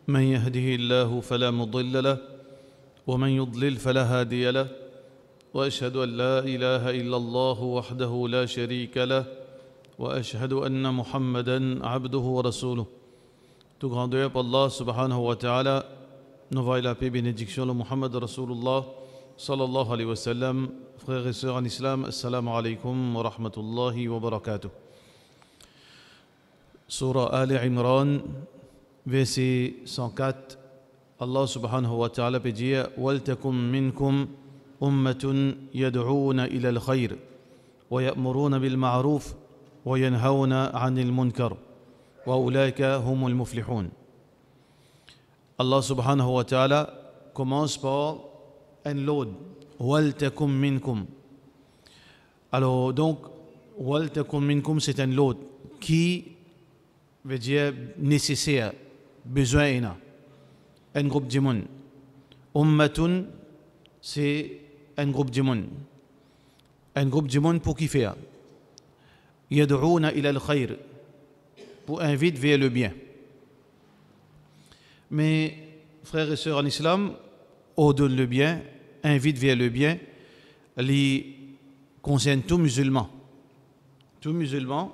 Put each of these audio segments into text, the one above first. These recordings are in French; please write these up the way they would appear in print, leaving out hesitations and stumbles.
من يهده الله فلا مضل له ومن يضلل فلا هادي له وأشهد أن لا إله إلا الله وحده لا شريك له وأشهد أن محمدا عبده ورسوله. Tout grandeur pour Allah subhanahu wa ta'ala, nous voyons la paix et bénédiction de Muhammad Rasulullah sallallahu alayhi wa sallam. Frères et sœurs en islam, assalamu alaykum wa rahmatullahi wa barakatuh. Surah Ali Imran, verset 104, Allah subhanahu wa ta'ala peut dire وَلْتَكُمْ مِنْكُمْ أُمَّةٌ يَدْعُونَ إِلَى الْخَيْرِ وَيَأْمُرُونَ بِالْمَعْرُوفِ وَيَنْهَوْنَ عَنِ الْمُنْكَرِ وَأُولَٰئِكَ هُمُ الْمُفْلِحُونَ. Allah subhanahu wa ta'ala commence par un lot, وَلْتَكُمْ مِنْكُمْ. Alors donc, وَلْتَكُمْ مِنْكُمْ c'est un lot qui veut dire nécessaire, besoin, un groupe de monde. Ummatun, c'est un groupe de monde. Un groupe de monde pour qui faire? Yad'ouna ila al-khayr, pour inviter vers le bien. Mais, frères et sœurs en islam, ordonne le bien, invite vers le bien, les concerne tout musulman. Tout musulman,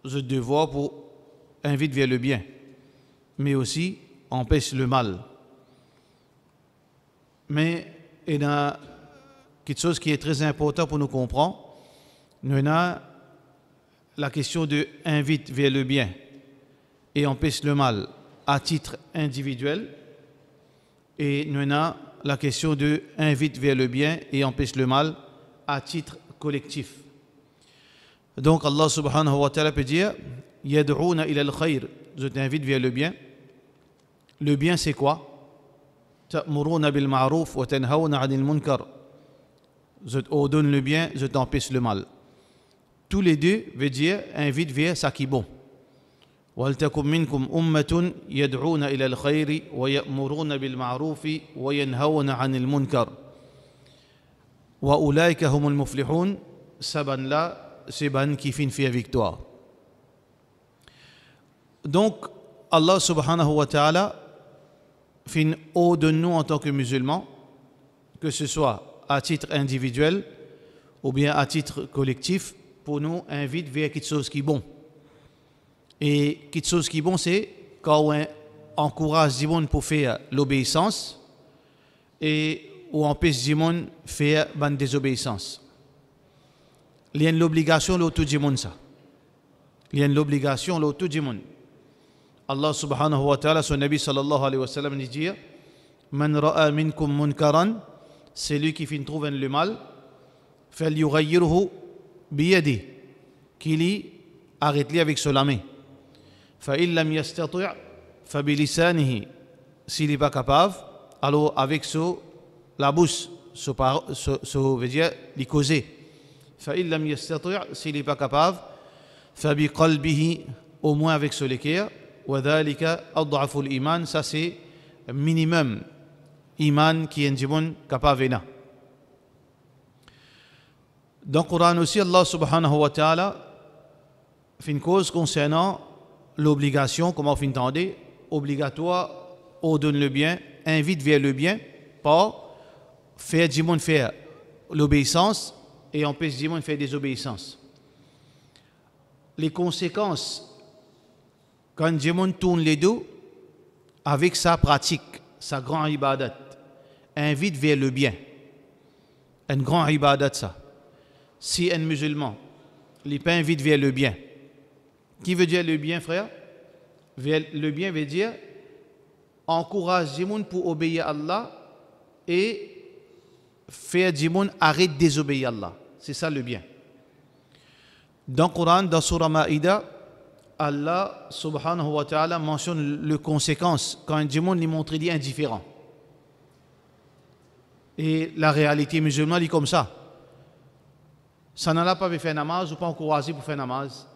je devoir pour invite vers le bien, mais aussi empêche le mal. Mais il y a quelque chose qui est très important pour nous comprendre. Nous avons la question de invite vers le bien et empêche le mal à titre individuel, et nous avons la question de invite vers le bien et empêche le mal à titre collectif. Donc Allah subhanahu wa ta'ala peut dire Yad'ouna ila al-khayr, je t'invite vers le bien. Le bien c'est quoi? Ta'muruna bil ma'ruf wa tanhawna 'anil munkar. Je t'ordonne le bien, je t'empêche le mal. Tous les deux veut dire invite vers ce qui est bon. Wal takum minkum ummatun yad'ouna ila al-khayr wa ya'muruna bil ma'ruf wa yanhawna 'anil munkar wa ulaika humul muflihun. Saban là, c'est ban qui finit faire victoire. Donc, Allah subhanahu wa ta'ala fin haut de nous en tant que musulmans, que ce soit à titre individuel ou bien à titre collectif, pour nous invite vers quelque chose qui est bon. Et quelque chose qui est bon, c'est quand on encourage du monde pour faire l'obéissance et on empêche du monde de faire la désobéissance. Il y a l'obligation de tout le monde ça. Il y a l'obligation de tout le monde. Allah subhanahu wa ta'ala, son Nabi sallallahu alayhi wa sallam dit Man ra'a minkum munkaran, c'est lui qui trouve le mal, falyughayyirhu biyadi, qu'il arrête-le avec sa main. Fa in lam yastati' fa bilisanihi, s'il n'est pas capable, alors avec la bouche, veut dire les causer. Fa in lam yastati', s'il n'est pas capable, fa bi qalbihi, au moins avec son cœur. وذلك أضعف الإيمان, ça c'est minimum iman qui est capable. Dans le Coran aussi, Allah subhanahu wa ta'ala fait une cause concernant l'obligation, comment vous entendez, obligatoire, ordonne le bien, invite vers le bien, par faire du monde faire l'obéissance et empêche du monde faire des obéissances. Les conséquences quand Dieu tourne les deux avec sa pratique, sa grande ibadat, invite vers le bien. Un grand ibadat ça. Si un musulman, il pas invite vers le bien. Qui veut dire le bien, frère? Le bien veut dire encourage du monde pour obéir à Allah et faire du monde arrête de désobéir à Allah. C'est ça le bien. Dans le Coran, dans Surah Maïda, Allah subhanahu wa ta'ala mentionne les conséquences quand un monde lui montre indifférent. Et la réalité musulmane est comme ça. Ça n'a pas fait namaz ou pas encouragé pour faire namaz.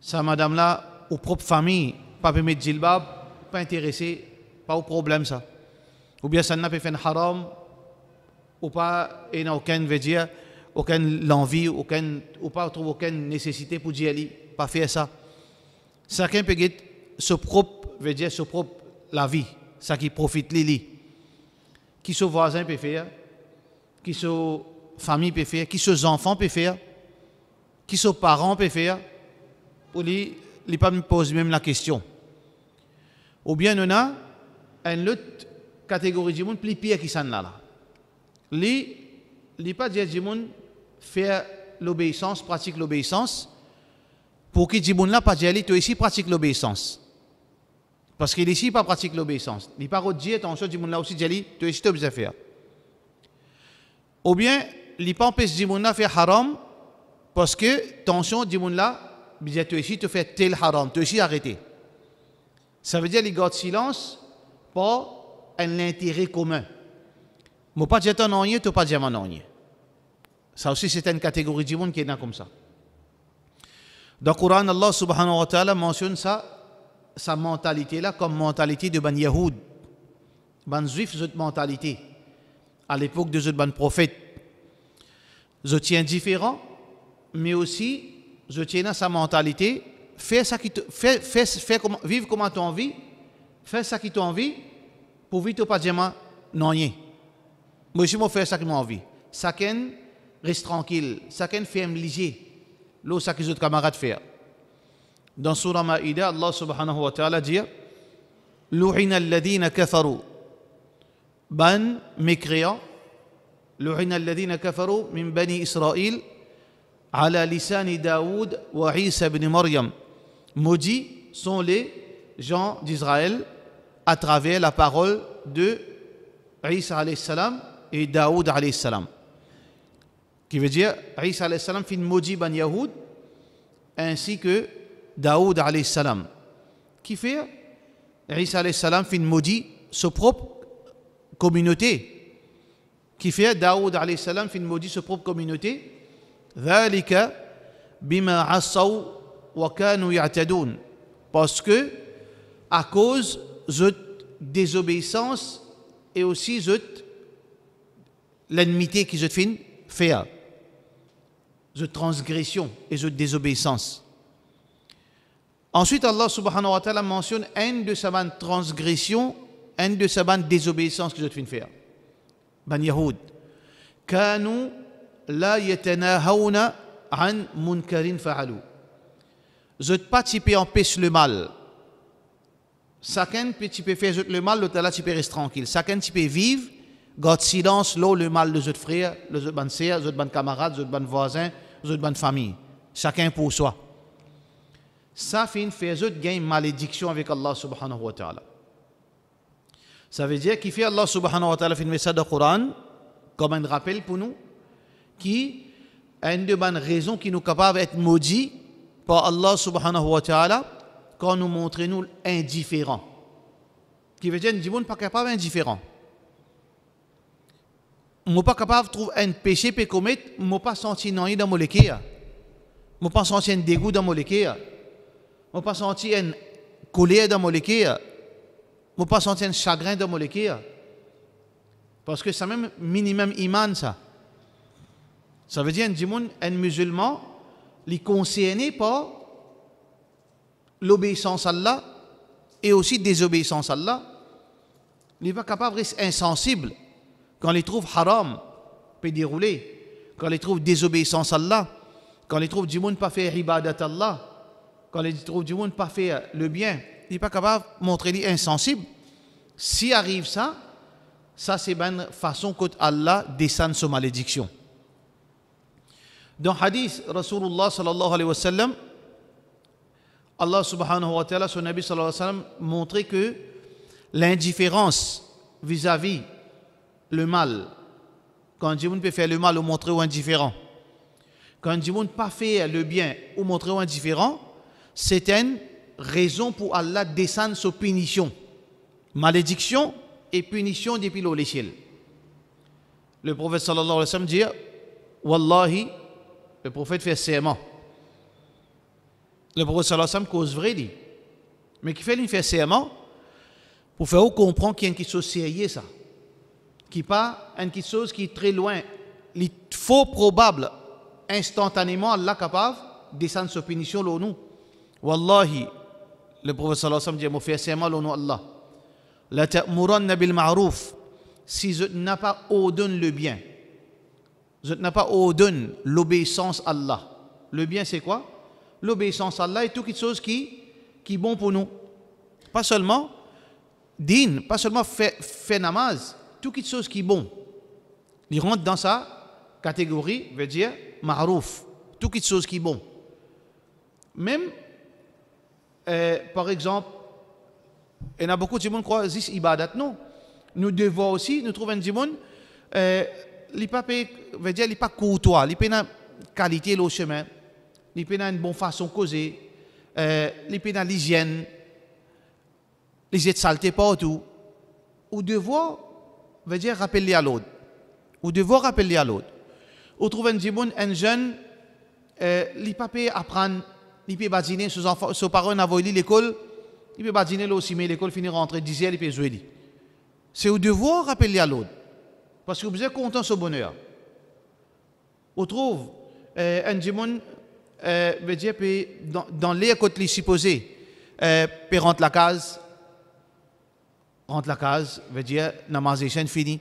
Ça madame là, aux propres familles, pas mettre djilbab, pas intéressé, pas au problème ça. Ou bien ça n'a pas fait haram, ou pas, et n'a aucun veut dire, aucune envie, ou pas trouve aucune nécessité pour d'y aller, pas faire ça. Chacun peut dire ce propre, veut dire ce propre la vie, ça qui profite Lili. Qui son voisin peut faire, qui son famille peut faire, qui son enfant peut faire, qui son parent peut faire, pour lui, il pas me pose même la question. Ou bien on a une autre catégorie de monde plus pire qui s'en là. Li pas dire du monde faire l'obéissance, pratique l'obéissance, pour que du monde là pas dire toi ici pratique l'obéissance. Parce qu'il ici pas pratique l'obéissance. Il pas redire attention du monde là aussi dire toi ici tu obligé faire. Ou bien il pas empêche du monde là faire haram parce que attention du monde là dire toi ici tu fais tel haram, toi ici arrêter. Ça veut dire qu'il garde silence pour un intérêt commun. Je ne pas dire ton nom, tu ne pas dire mon nom. Ça aussi, c'est une catégorie du monde qui est là comme ça. Dans le Coran, Allah subhanahu wa ta'ala mentionne ça, sa mentalité là comme mentalité de Ban Yahoud. Ban Juif, cette mentalité. À l'époque de ce Ban prophète. Je tiens différent, mais aussi, je tiens à sa mentalité. Fais ça qui te, vive comme tu as envie. Fais ça qui t'a envie. Pour vite pas dire non. Moi aussi, je fais ça qui m'a envie. Chacun reste tranquille. Chacun fait un léger. Là, ça que les autres camarades font. Dans Surah Maïda, Allah subhanahu wa ta'ala dit Lu'ina alladhina kafaru. Ban mécréants. Lu'ina alladhina kafaru min bani Israël. Ala lisani Daoud wa Isa ibn Maryam. Maudits sont les gens d'Israël à travers la parole de Isa alayhi salam et Daoud alayhi salam. Qui veut dire Isa alayhi salam fin maudit Ban Yahoud ainsi que Daoud alayhi salam. Qui fait Isa alayhi salam fin maudit sa propre communauté. Qui fait Daoud alayhi salam fin maudit sa propre communauté. ذلك بما عصوا وكانوا يعتدون. Parce que à cause de désobéissance et aussi de l'ennemité qu'ils ont fait, de transgression et de désobéissance. Ensuite, Allah subhanahu wa ta'ala mentionne une de sa transgression, une de sa désobéissance qu'ils ont fait faire. Ban Yahoud. Kanu la yatanahawna an munkarin fa'alu. Je ne participe empêche le mal. Chacun peut faire le mal, l'autre là tu peux rester tranquille. Chacun tu peux vivre, garde silence, là le mal de autres frères, les autres bonnes sœurs, les autres bonnes camarades, les autres bonnes voisins, les autres bonnes familles. Chacun pour soi. Ça fait une malédiction avec Allah subhanahu wa ta'ala. Ça veut dire qu'il fait Allah subhanahu wa ta'ala fait une message du Coran comme un rappel pour nous qui a une de bonnes raisons qui nous capable d'être maudits par Allah subhanahu wa ta'ala quand nous montrons nous indifférents. Qui veut dire que nous ne sommes pas capables d'indifférent. Nous ne sommes pas capables de trouver un péché pour commettre, nous ne sommes pas senti non dans mon cœur. Nous ne sommes pas senti un dégoût dans mon cœur. Nous ne sommes pas senti une colère dans mon cœur. Nous ne sommes pas senti un chagrin dans mon cœur. Parce que c'est même minimum iman ça. Ça veut dire un musulman il est concerné par l'obéissance à Allah et aussi désobéissance à Allah. Il n'est pas capable de rester insensible quand il trouve haram peut dérouler, quand il trouve désobéissance à Allah, quand il trouve du monde pas faire ibadat à Allah, quand il trouve du monde pas faire le bien. Il n'est pas capable de montrer lui insensible. Si arrive ça c'est une façon que Allah descend sa malédiction. Dans le hadith, Rasulullah sallallahu alayhi wa sallam, Allah subhanahu wa ta'ala, son Nabi sallallahu alayhi wa sallam, montrait que l'indifférence vis-à-vis le mal, quand Dieu peut faire le mal ou montrer ou indifférent, quand Dieu ne pas faire le bien ou montrer ou indifférent, c'est une raison pour Allah descendre sa punition. Malédiction et punition depuis le ciel. Le prophète sallallahu alayhi wa sallam dit Wallahi, le prophète fait serment. Le prophète sallallahu alayhi wa sallam cause vrai dit. Mais qui fait il fait serment pour faire comprendre qu'il y a quelque chose de sérieux ça. Qui pas quelque chose qui est très loin. Il est faux probable instantanément Allah capable de descendre sa punition là nous. Wallahi, le prophète sallallahu alayhi wa sallam dit, je fais serment là nous Allah. La ta'muranna bil ma'ruf. Si je n'ai pas ordonné le bien, je n'ai pas ordonné l'obéissance à Allah. Le bien, c'est quoi? L'obéissance à Allah est toute chose qui est bon pour nous. Pas seulement din, pas seulement fait namaz, toute chose qui est bon. Il rentre dans sa catégorie, veut dire ma'rouf, toute chose qui est bon. Même, par exemple, il y a beaucoup de gens qui croient que c'est ibadat. Non. Nous devons aussi, nous trouvons des gens qui ne pas courtois, qui n'ont pas qualité au chemin, qui n'ont pas une bonne façon de causer, qui n'ont l'hygiène, qui ont saleté partout. Ou devoir, veut dire rappeler à l'autre. Ou devoir rappeler à l'autre. Ou trouver un jeune, qui ne peut pas apprendre, il peut badiner, ses parents n'ont pas l'école, il peut badiner aussi, mais l'école finit rentrer 10 heures, il peut jouer. C'est au devoir rappeler à l'autre. Parce que vous êtes content de ce bonheur. On trouve un démon, veut dire, dans les côtés supposés, peut rentrer la case, veut dire, namaz est fini,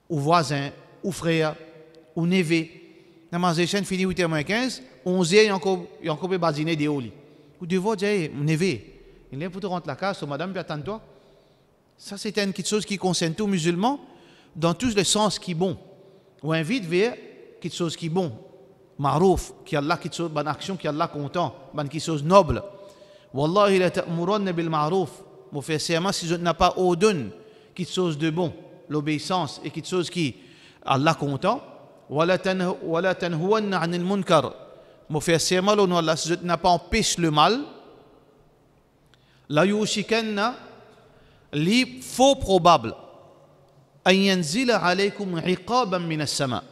ou voisin, ou frère, ou neveu, namaz est fini 8h15, 11h, il y a encore peut badiner des hauts. Vous devez dire, neveu, il est pour te rentrer la case, madame, puis attends-toi. Ça, c'est une chose qui concerne tous les musulmans dans tous les sens qui est bon. On invite vers quelque chose qui est bon, marouf, qui a là quelque chose, bonne action, qui a là content, bonne quelque chose noble. Wallahi la ta'muranna bil ma'ruf. Mon frère, si je n'ai pas ordonné quelque chose de bon, l'obéissance et quelque chose qui a là content, wala tanhuwanna 'anil munkar. Mon frère, si je n'ai pas empêché le mal, la yushikanna li faux probable an yanzila alaykum iqaban min as-sama,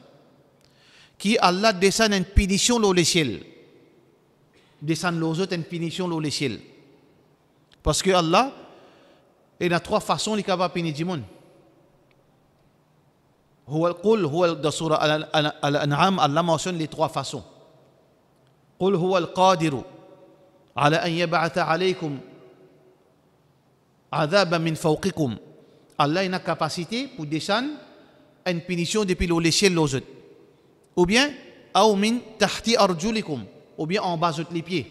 qui Allah descend une punition dans le ciel, descend aux autres une punition dans le ciel, parce que Allah il a trois façons de capable punir du monde. Dans surah Al-An'am, Allah mentionne les trois façons. قل هو القادر على أن يبعث عليكم عذابا من فوقكم. Allah a une capacité pour descendre une punition depuis le ciel aux autres. Ou bien, أو من تحت أرجلكم, ou bien en bas de les pieds.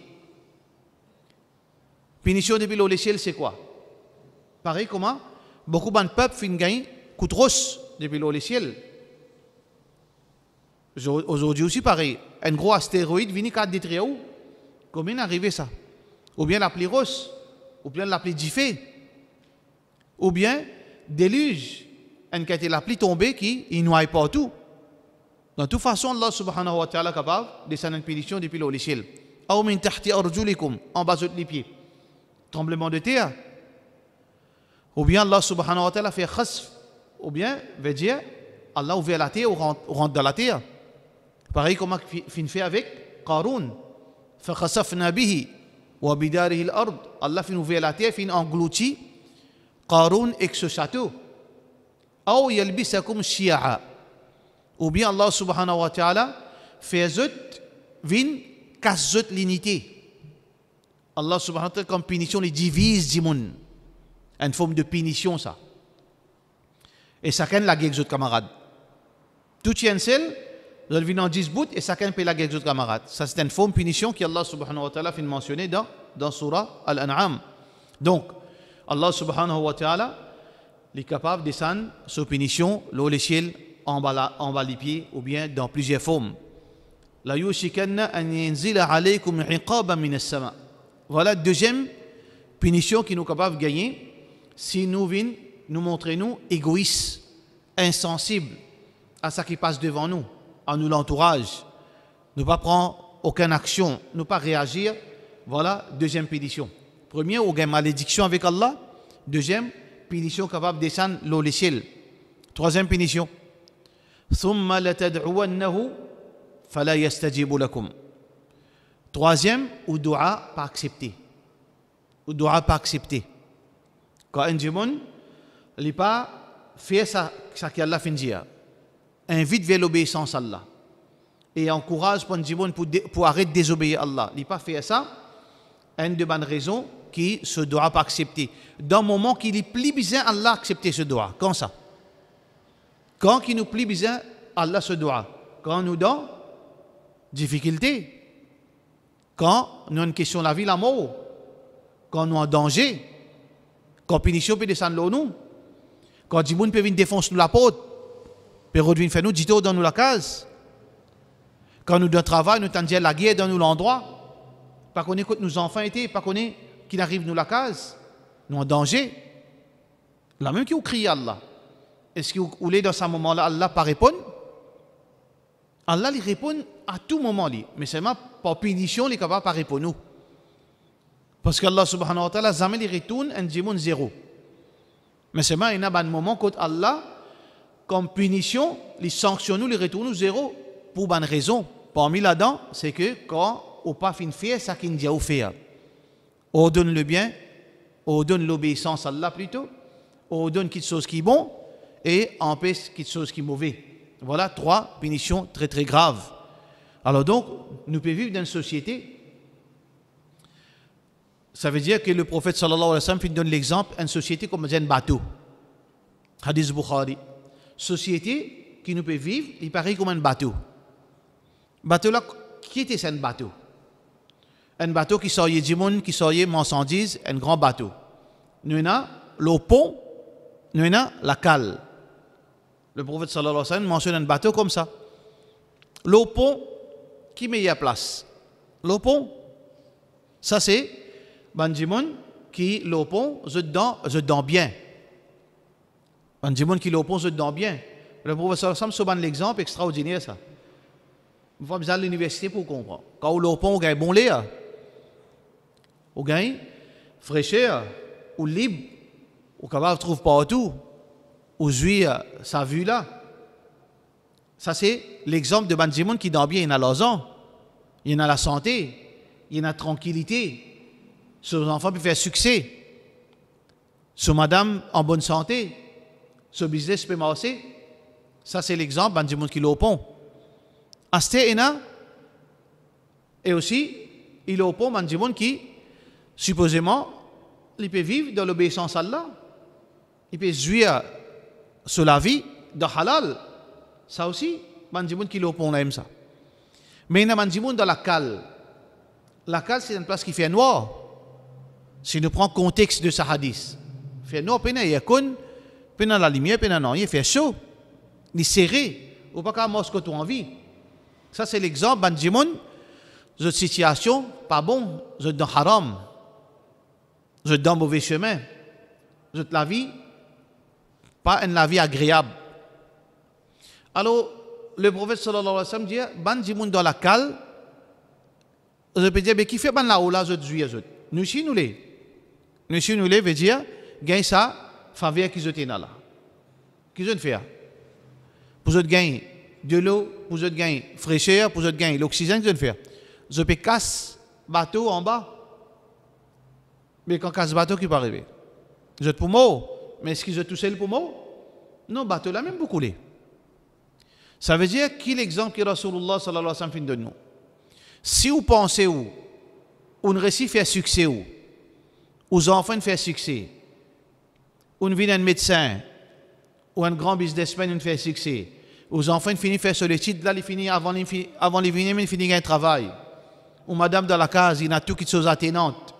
Punition depuis le ciel, c'est quoi? Pareil comment beaucoup de peuples finissent gagner coup de roche depuis le ciel. Aujourd'hui aussi pareil, un gros astéroïde vient de détruire où? Comment est arrivé ça? Ou bien l'appelé Ross, ou bien l'appelé Diffé, ou bien déluge, un qui a été l'appelé tombé qui il noie partout. De toute façon, Allah subhanahu wa ta'ala est capable de descendre une punition depuis le ciel. Ou min tahti arjulikum, en bas de les pieds. Tremblement de terre. Ou bien Allah subhanahu wa ta'ala fait khasf, ou bien veut dire Allah ouvre la terre ou rentre dans la terre. Pareil comme il fait avec Qarun. فَخَسَفْنَا بِهِ وَبِدَارِهِ الْأَرْضِ. Allah fait ouvrir la terre, fait englouti Qarun et ce château. Ou يَلْبِسَكُمْ شِيَعًا. Ou bien Allah subhanahu wa ta'ala fait zut, vin, casse zut l'unité. Allah subhanahu wa ta'ala comme punition, les divise du monde. Une forme de punition ça. Et chacun la guerre d'autres camarades. Tout y est un seul, ils viennent en 10 bouts et chacun paie la guerre d'autres camarades. Ça c'est une forme de punition qui Allah subhanahu wa ta'ala fait mentionner dans surah Al-An'am. Donc, Allah subhanahu wa ta'ala est capable de descendre sur punition, l'eau les ciels, en bas les pieds ou bien dans plusieurs formes. La yushikanna an yanzila alaykum iqaban min as-sama. Voilà deuxième punition qui nous est capable de gagner si nous venons nous montrer nous égoïstes, insensibles à ce qui passe devant nous, à nous l'entourage, ne pas prendre aucune action, ne pas réagir. Voilà deuxième punition. Première, on a une malédiction avec Allah. Deuxième, punition capable de descendre l'eau les ciels. Troisième punition. ثم لتدعونه فلا يستجيب لكم. Troisième, ou doua pas accepté. Ou doua pas accepté. Quand un démon il pas fait ça qu'Allah fait dire, invite vers l'obéissance à Allah et encourage pour un démon pour arrêter de désobéir à Allah. Il pas fait ça, une de bonnes raisons qui ce doit pas accepter. Dans le moment qu'il est plus besoin Allah accepter ce doigt. Quand ça? Quand il nous plus besoin Allah ce doigt. Quand nous dans difficulté. Quand nous avons une question de la vie, la mort. Quand nous en danger. Quand punition peut descendre nous. Quand du monde peut venir défoncer nous la porte. Peut revenir faire nous dit dans nous la case. Quand nous dans travail, nous tendons la guerre dans nous l'endroit. Pas qu'on écoute nos enfants étaient, pas qu'on est qu'il arrive nous la case. Nous en danger. La même qui vous crie Allah. Est-ce que vous voulez dans ce moment-là, Allah pas répondre? Allah lui répond à tout moment. Mais seulement par punition, il est capable de pas répondre nous. Parce qu'Allah subhanahu wa ta'ala jamais les retourne un diamant zéro. Mais seulement il y a un moment quand Allah, comme punition, les sanctionne nous, les retourne nous zéro. Pour bonne raison. Parmi là-dedans, c'est que quand on pas fin faire ça qu'il dit à faire. On donne le bien, on donne l'obéissance à Allah plutôt, on donne quelque chose qui est bon et empêche quelque chose qui est mauvais. Voilà 3 punitions très très graves. Alors donc, nous pouvons vivre dans une société. Ça veut dire que le prophète sallallahu alayhi wa sallam donne l'exemple d'une société comme un bateau. Hadith Bukhari. Société qui nous peut vivre, il paraît comme un bateau. Bateau là, qui était ce bateau? Un bateau qui sortait du monde, qui sortait marchandises, un grand bateau. Nous avons le pont, nous avons la cale. Le prophète sallallahu alayhi wa sallam mentionne un bateau comme ça. Le pont, qui met à place? Le pont, ça c'est Banjimon qui le pont, je donne bien. Banjimon qui le pont, je donne bien. Le prophète sallallahu alayhi wa sallam, c'est l'exemple extraordinaire ça. Il faut aller à l'université pour comprendre. Quand on le pont, on gagne bon lait, on gagne fraîcheur, ou libre, on ne trouve pas partout, on jouit sa vue là. Ça, c'est l'exemple de Banjimoun qui dort bien. Il y a l'argent, il y a la santé, il y a la tranquillité. Ses enfants peuvent faire succès. Sa madame en bonne santé, ce business peut marcher. Ça, c'est l'exemple de Banjimoun qui est au pont. Astéena, et aussi, il est au pont, Banjimoun qui, supposément, il peut vivre dans l'obéissance à Allah. Il peut jouir sur la vie de halal. Ça aussi, Banjimoun qui est au pont, on aime ça. Mais il y a Banjimoun dans la cale. La cale, c'est une place qui fait noir. Si nous prenons le contexte de ce hadith, il fait noir, il y a la lumière, il fait chaud, il est serré, ou pas qu'à mosquée tout en vie. Ça, c'est l'exemple, Banjimoun, de situation pas bon, de dans haram, de dans mauvais chemin, de la vie, pas une la vie agréable. Alors, le prophète sallallahu alayhi wa sallam dit, Banjimoun dans la cale, je peux dire, mais qui fait ban la oula, je suis, nous si nous les. Nous si nous les, veut dire, gagne ça, faveur qui je là. Qui je fais? Pour je gagner de l'eau, pour je gagner fraîcheur, pour je gagner l'oxygène, je fais. Je peux casser bateau en bas. Mais quand casse bateau, qui peut arriver? Je te poumon, mais est-ce que je touche le poumon? Non, bateau là même beaucoup les. Ça veut dire qui l'exemple que Rasulullah sallallahu alayhi wa sallam donne nous? Si vous pensez où, on réussit à faire succès où, aux enfants faire succès, on vient un médecin, ou un grand businessman fait succès, aux enfants finissent faire sur les titres, là, ils finissent avant les venir, ils finissent un travail. Ou madame dans la case, il y a tout qui sont atténantes.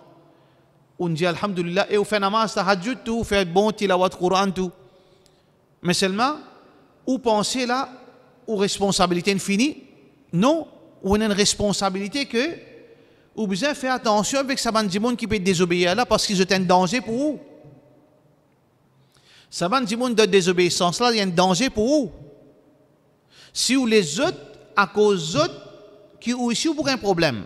On dit alhamdulillah, et on fait namaz, tahajjud, tout, on fait bon tilawat Quran, tout. Mais seulement, vous pensez là, aux responsabilités infinies? Non, ou on a une responsabilité que, vous besoin faire attention avec sa bande de monde qui peut désobéir là parce qu'ils ont un danger pour vous. Sa bande de monde de désobéissance là, il y a un danger pour vous. Si vous les autres, à cause d'autres, qui ont ici pour un problème.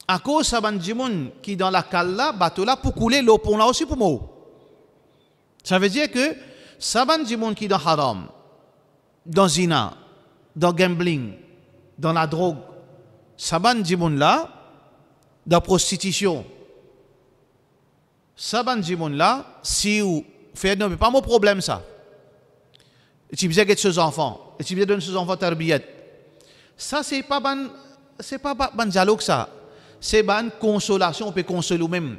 À cause de sa bande de monde qui dans la cale là, bateau là, pour couler l'eau pour là aussi pour moi. Ça veut dire que sa bande de monde qui dans haram, dans zina, dans gambling, dans la drogue, Saban Jimoun là, dans la prostitution. Saban Jimoun là, si vous faites, non, mais pas mon problème ça. Et tu besoin de ses enfants, et tu besoin de ses enfants tarbiyat. Ça, c'est pas ban dialogue ça. c'est une consolation, on peut consoler nous-mêmes.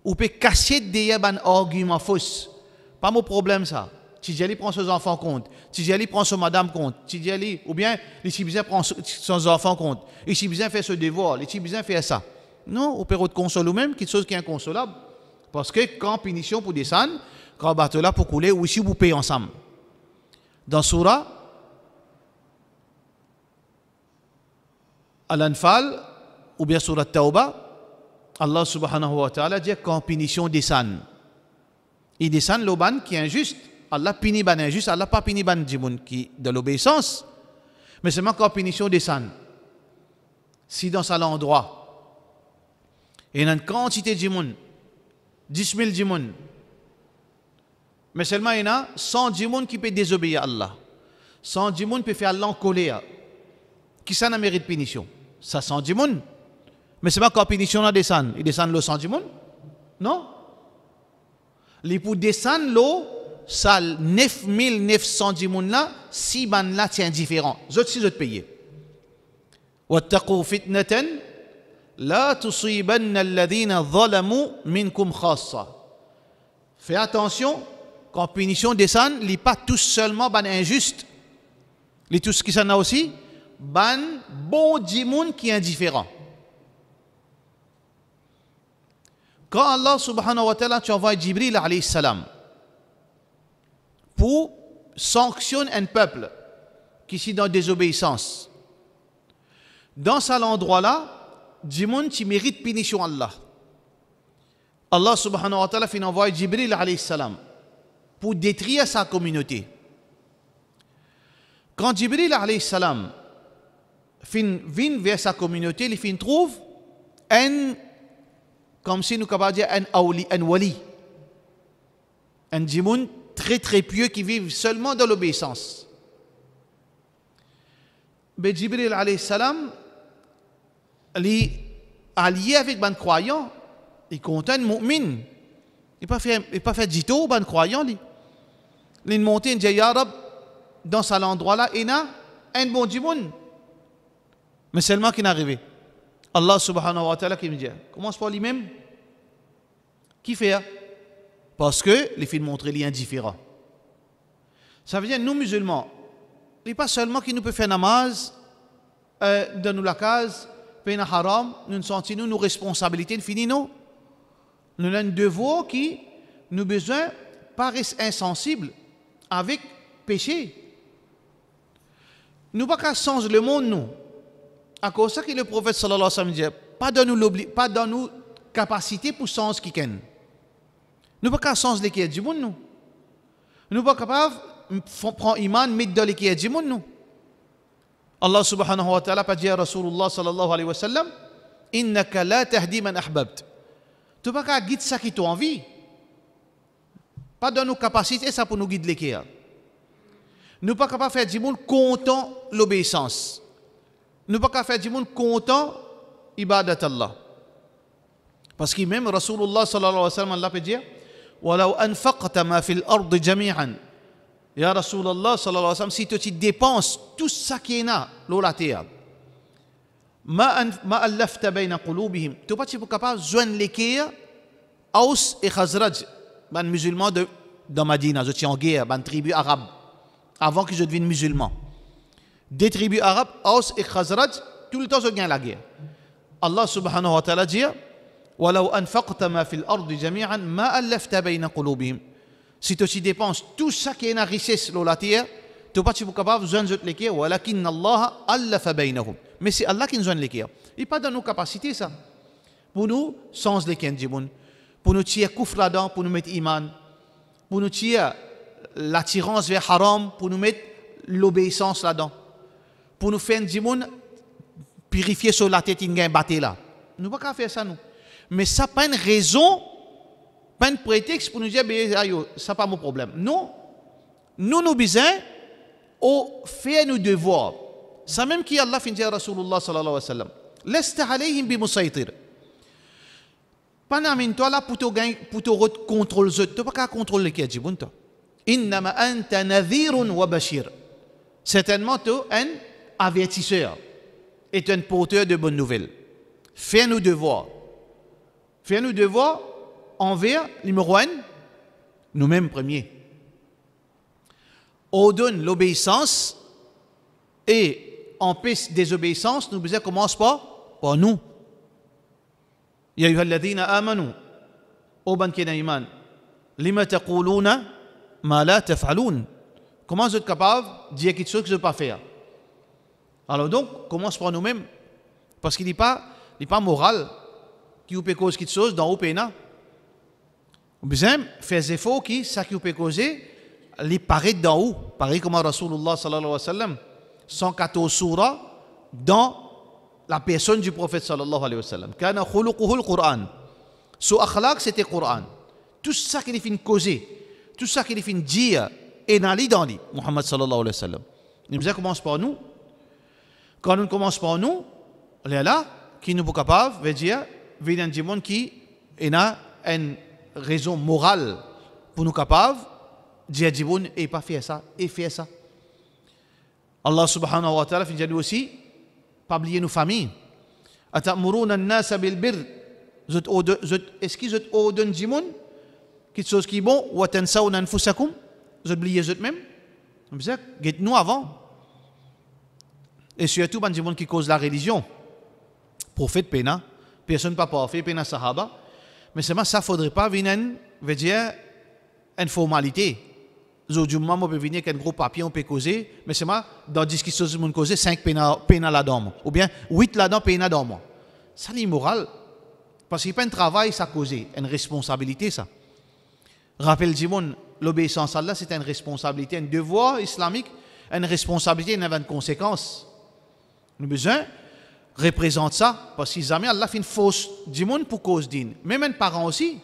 On peut cacher derrière un argument faux. Pas mon problème ça. Tidjali prend ses enfants compte. Tidjali prend son madame compte. Tidjali, ou bien les Tibizins prend son enfant compte. Les Tibizins fait ce devoir. Les Tibizins fait ça. Non, on peut consoler nous-mêmes, quelque chose qui est inconsolable. Parce que quand punition pour descendre, quand bateau là pour couler, ou ici vous payez ensemble. Dans Surah Al-Anfal, ou bien Surah Tawbah, Allah subhanahu wa ta'ala dit quand punition descend. Il descend l'oban qui est injuste. Allah punit ban injuste, Allah pas punit ban djimoun qui de l'obéissance. Mais seulement quand punition descend. Si dans cet endroit, il y a une quantité de djimoun, 10 000 djimoun, mais seulement il y a 100 djimoun qui peut désobéir à Allah. 100 djimoun peut faire Allah en colère. Qui ça n'a mérite punition? Ça 100 djimoun. Mais c'est pas quand punition descend. Il descend l'eau 100 djimoun? Non. Les pour descendre l'eau, ça 9900 djimoun là, si ban là c'est indifférent. Zot si zot payé. Wattaqu fitnatan la tusibanna alladhina zalamu minkum khassa. Fais attention, quand punition descend, il n'est pas tout seulement ban injuste. Il tout ce qui s'en a aussi, ban bon djimoun qui est indifférent. Quand Allah subhanahu wa ta'ala envoie Jibril alayhi salam pour sanctionner un peuple qui est dans désobéissance, dans cet endroit-là, Djimoun qui mérite punition Allah. Allah subhanahu wa ta'ala envoie Jibril alayhi salam pour détruire sa communauté. Quand Jibril alayhi salam vient vers sa communauté, il trouve un, comme si nous pouvons dire un wali, un djimoun très très pieux qui vit seulement dans l'obéissance. Mais Jibril alayhi salam, il allié avec un croyant, il compte un mu'min. Il n'a pas fait dito un croyant. Il est monté, il dit Ya Rab, dans cet endroit-là, il y a un bon djimoun. Mais seulement qu'il est arrivé. Allah subhanahu wa ta'ala qui me dit, commence par lui-même. Qui fait? Parce que les films montrent les indifférents. Ça veut dire, nous musulmans, il n'est pas seulement qui nous peut faire namaz, dans nous la case, payer un haram, nous sentons nos responsabilités, fini nous. Nous avons un devoir qui nous besoin paraissent insensibles avec péché. Nous ne pouvons pas changer le monde, nous. À cause de ça que le prophète sallallahu alayhi wa sallam dit, pas dans nous capacité pour changer qui ken. Nous ne pouvons pas changer les qui est du monde, nous. Nous ne pouvons pas capables de prendre iman, mettre dans les qui est du monde, nous. Allah subhanahu wa ta'ala a dit à Rasulullah sallallahu alayhi wa sallam, innaka la tahdi man ahbabt. Tu ne peux pas guider ça qui t'a envie. Pas dans nos capacités, ça pour nous guider les qui est. Nous ne pouvons pas faire du monde content l'obéissance. Nous ne pouvons pas faire du monde content ibadat Allah. Parce que même Rasulullah sallallahu alayhi wa sallam Allah peut dire وَلَوْ أَنْفَقْتَ مَا فِي الْأَرْضِ جَمِيعًا. Ya Rasulullah sallallahu alayhi wa sallam, si tu dépenses tout ça qui est là, la terre, ما ألفت بين قلوبهم. Tu n'es pas capable de joindre les guerres Aus et Khazraj, les musulmans de Madina, ils étaient en guerre, les tribus arabes, avant qu'ils deviennent musulmans. Des tribus arabes, Aus et Khazraj, tout le temps ils gagnent la guerre. Allah subhanahu wa ta'ala dit وَلَوْ أَنْفَقْتَ مَا فِي الْأَرْضِ جَمِيعًا مَا أَلَّفْتَ بَيْنَ قُلُوبِهِمْ. Si tu dépenses tout ça qui est la richesse de la terre, tu n'es pas capable de joindre les guerres, وَلَكِنَّ اللَّهَ أَلَّفَ بَيْنَهُمْ. Mais c'est Allah qui nous joint les guerres. Il n'est pas dans nos capacités ça. Pour nous, sans les guerres, pour nous tirer koufr là-dedans, pour nous mettre iman, pour nous tirer l'attirance vers haram, pour nous mettre l'obéissance là-dedans, pour nous faire un purifier sur la tête, une battre là. Nous ne pouvons pas faire ça, nous. Mais ça n'a pas une raison, pas un prétexte pour nous dire, ça n'est pas mon problème. Non. Nous besoin de faire nos devoirs. Ça même qui Allah finit à Rasulullah sallallahu alayhi wa sallam. Lesta alayhim bi musaytir. Pas toi là pour te contrôler. Tu ne peux pas contrôler qui est dit. Innama anta nadhirun wa bashir. Certainement tu es un avertisseur et un porteur de bonnes nouvelles. faire nos devoirs. Faire nos devoirs envers numéro un, nous-mêmes premiers. Ordonne l'obéissance et empêche désobéissance, nous disons commence par nous. Ya ayyuhalladhina amanu, ô ban qui iman, lima taquluna ma la taf'alun. Comment vous êtes capable de dire quelque chose que je ne peux pas faire? Alors donc, commence par nous-mêmes. Parce qu'il n'est pas moral qui vous peut causer quelque chose dans le pays. Vous besoin faire des efforts qui, ça qui vous peut causer, les paraît d'en haut. Pareil comme Rasulullah sallallahu alayhi wa sallam, 114 surahs dans la personne du prophète sallallahu alayhi wa sallam. Kana khuluquhu al-Qur'an. Son akhlaq, c'était le Qur'an. Tout ça qu'il fait causer, tout ça qu'il fait dire, et dans lui, Muhammad sallallahu alayhi wa sallam. Nous besoin commence par nous. Quand on commence par nous, on est là, qui nous est capable de dire, il y a des gens qui ont une raison morale pour nous capables de dire, et pas faire ça, et faire ça. Allah subhanahu wa ta'ala, il dit aussi, pas oublier nos familles. Atamuruna an-nasa bil birr. Est-ce qu'ils ordonnent des gens quelque chose qui est bon, wa tansawna anfusakum? Vous oubliez eux-mêmes? Nous avant. Et surtout, il y a des gens qui causent la religion. Prophète Pena, personne pas parfait, Pena Sahaba. Mais c'est ça, il ne faudrait pas venir, veut dire, une formalité. Aujourd'hui, on peut venir avec un gros papier, on peut causer, mais c'est ça, dans 10 qui sont causés, 5 Pena là-dedans. Ou bien 8 là-dedans, Pena dans moi. Ça, c'est immoral. Parce qu'il n'y a pas un travail, ça causer, une responsabilité, ça. Rappelle Jimon, l'obéissance à Allah, c'est une responsabilité, un devoir islamique, une responsabilité, une conséquence. Nous avons besoin représente ça, parce que jamais Allah fait une fausse du monde pour cause d'une. Même un parent aussi,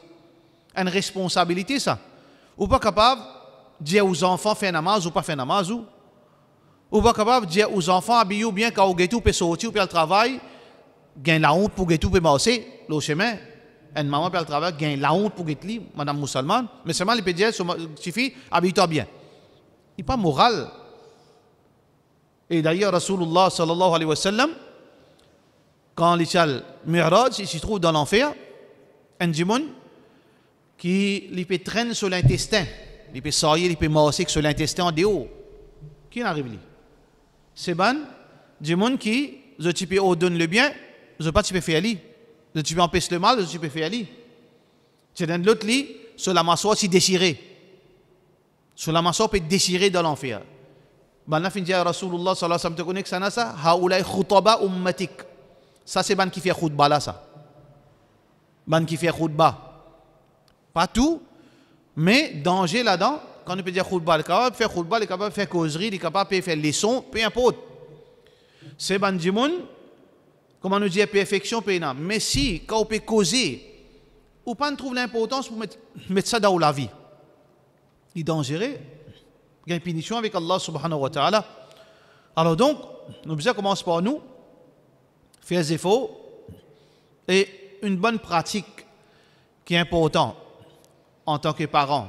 une responsabilité ça. Ou pas capable de dire aux enfants faire namaz ou pas faire namaz ou pas capable de dire aux enfants habillez ou bien quand vous guettez ou peut sortir ou peut le travail, gagne la honte pour guetter ou peut marcher le chemin. Une maman peut le travail, gagne la honte pour guetter madame musulmane, mais seulement les peut dire suffit habille-toi bien. Il n'est pas moral. Et d'ailleurs Rasulullah sallallahu alayhi wa sallam, quand l'échelle Mi'raj, il se trouve dans l'enfer, un démon qui peut traîner sur l'intestin, il peut sortir, il peut marcher sur l'intestin en dehors. Qui arrive là? C'est un démon qui, je peux ordonner le bien, je pas tu peux faire lui. Je peux empêcher le mal, je peux faire lui. C'est dans l'autre lit, sur la mâchoire, c'est déchiré. Sur la mâchoire, peut être déchiré dans l'enfer. Ben, fin dit Rasulullah sallallahu alayhi wa sallam, tu connais que ça, ça, haoulay khutaba ummatik. Ça, c'est ban qui fait khutba là, ça. Ban qui fait khutba. Pas tout, mais danger là-dedans, quand on peut dire khutba, il est capable de faire khutba, il est capable de faire causerie, il est capable de faire leçon, peu importe. C'est ban du monde, comment nous dire perfection, mais si, quand on peut causer, ou pas trouve l'importance pour mettre ça dans la vie, il est dangereux. Il y a une punition avec Allah subhanahu wa ta'ala. Alors donc, nous devons commencer par nous, faire des efforts, et une bonne pratique qui est importante en tant que parent,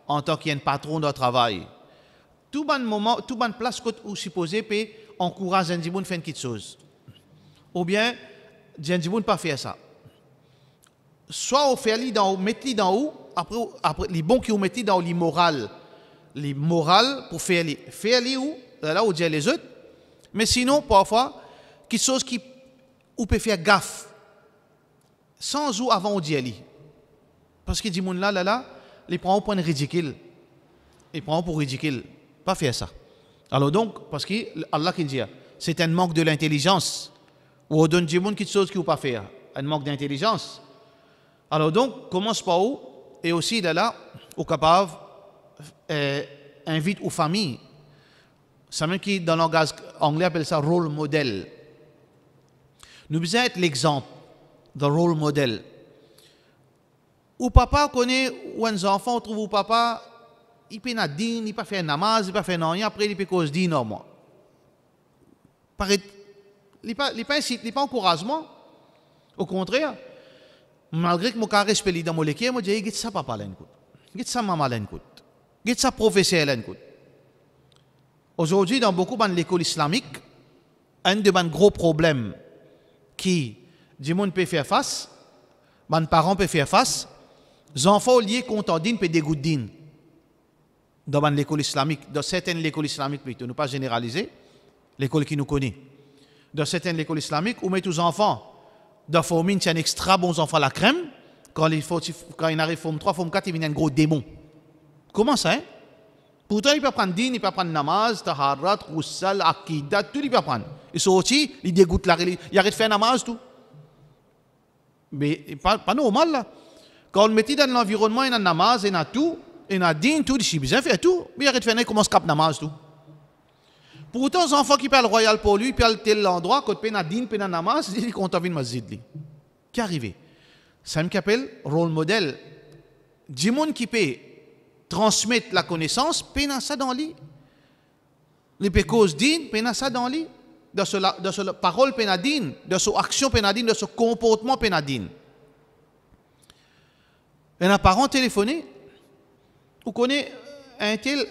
en tant qu'un patron de travail. Tout bon moment, tout bonne place que vous supposez peut encourager un djibon à faire quelque chose. Ou bien, un djibon ne pas faire ça. Soit vous faites dans, mettez dans haut, après les bons qui vous mettez dans les morales pour faire les ou là où dire les autres, mais sinon parfois quelque chose qui ou peut faire gaffe sans ou avant on dit ali parce que dit moun là les prend au point ridicule, les prend pour ridicule, pas faire ça. Alors donc parce que Allah qui dit c'est un manque de l'intelligence ou on donne du monde quelque chose qui ou pas faire, un manque d'intelligence. Alors donc commence par où et aussi là au capable invite aux familles. Ça même qui dans le langage anglais appelle ça role model. Nous devons être l'exemple de role model. Ou papa connaît ou un enfant trouve ou papa il peut pas dire, il peut faire namaz, il peut faire rien après il peut cause dire non. Il pas encouragement. Au contraire, malgré que mon carré respecte dans mon équipe, moi je dis ça papa là écoute. Get ça maman là écoute. Get ça professeur là écoute. Aujourd'hui dans beaucoup de l'école islamique, un de mes gros problèmes qui du monde peut faire face, les parents peuvent faire face, les enfants liés contre din peuvent dégoûter din. Dans l'école islamique, dans certaines écoles islamiques, ne nous pas généraliser, l'école qui nous connaît. Dans certaines écoles islamiques, où met tous les enfants, dans Formine, c'est un extra bon enfant la crème, quand il arrive Forme 3, Forme 4, il vient un gros démon. Comment ça, hein? Pourtant, il peut prendre din, il peut prendre namaz, taharat, roussal, akidat, tout il peut prendre. Il sortit, il dégoûte la religion, il arrête de faire namaz, tout. Mais pas normal, là. Quand on le met dans l'environnement, il y a namaz, il y a tout, il y a din, tout, il bien fait tout, mais il arrête de faire, il commence à cap namaz, tout. Pourtant, les enfants qui parlent royal pour lui, ils parlent tel endroit, quand il y a din, il y a namaz, il compte venir masjid. Qui est arrivé? Ça me appelle rôle modèle. Du monde qui peut transmettre la connaissance, peut ça dans lui. Les pécos din, peut ça dans lui. De sa parole pénadine, de son action pénadine, de son comportement pénadine. Un parent téléphoné, vous connaissez un tel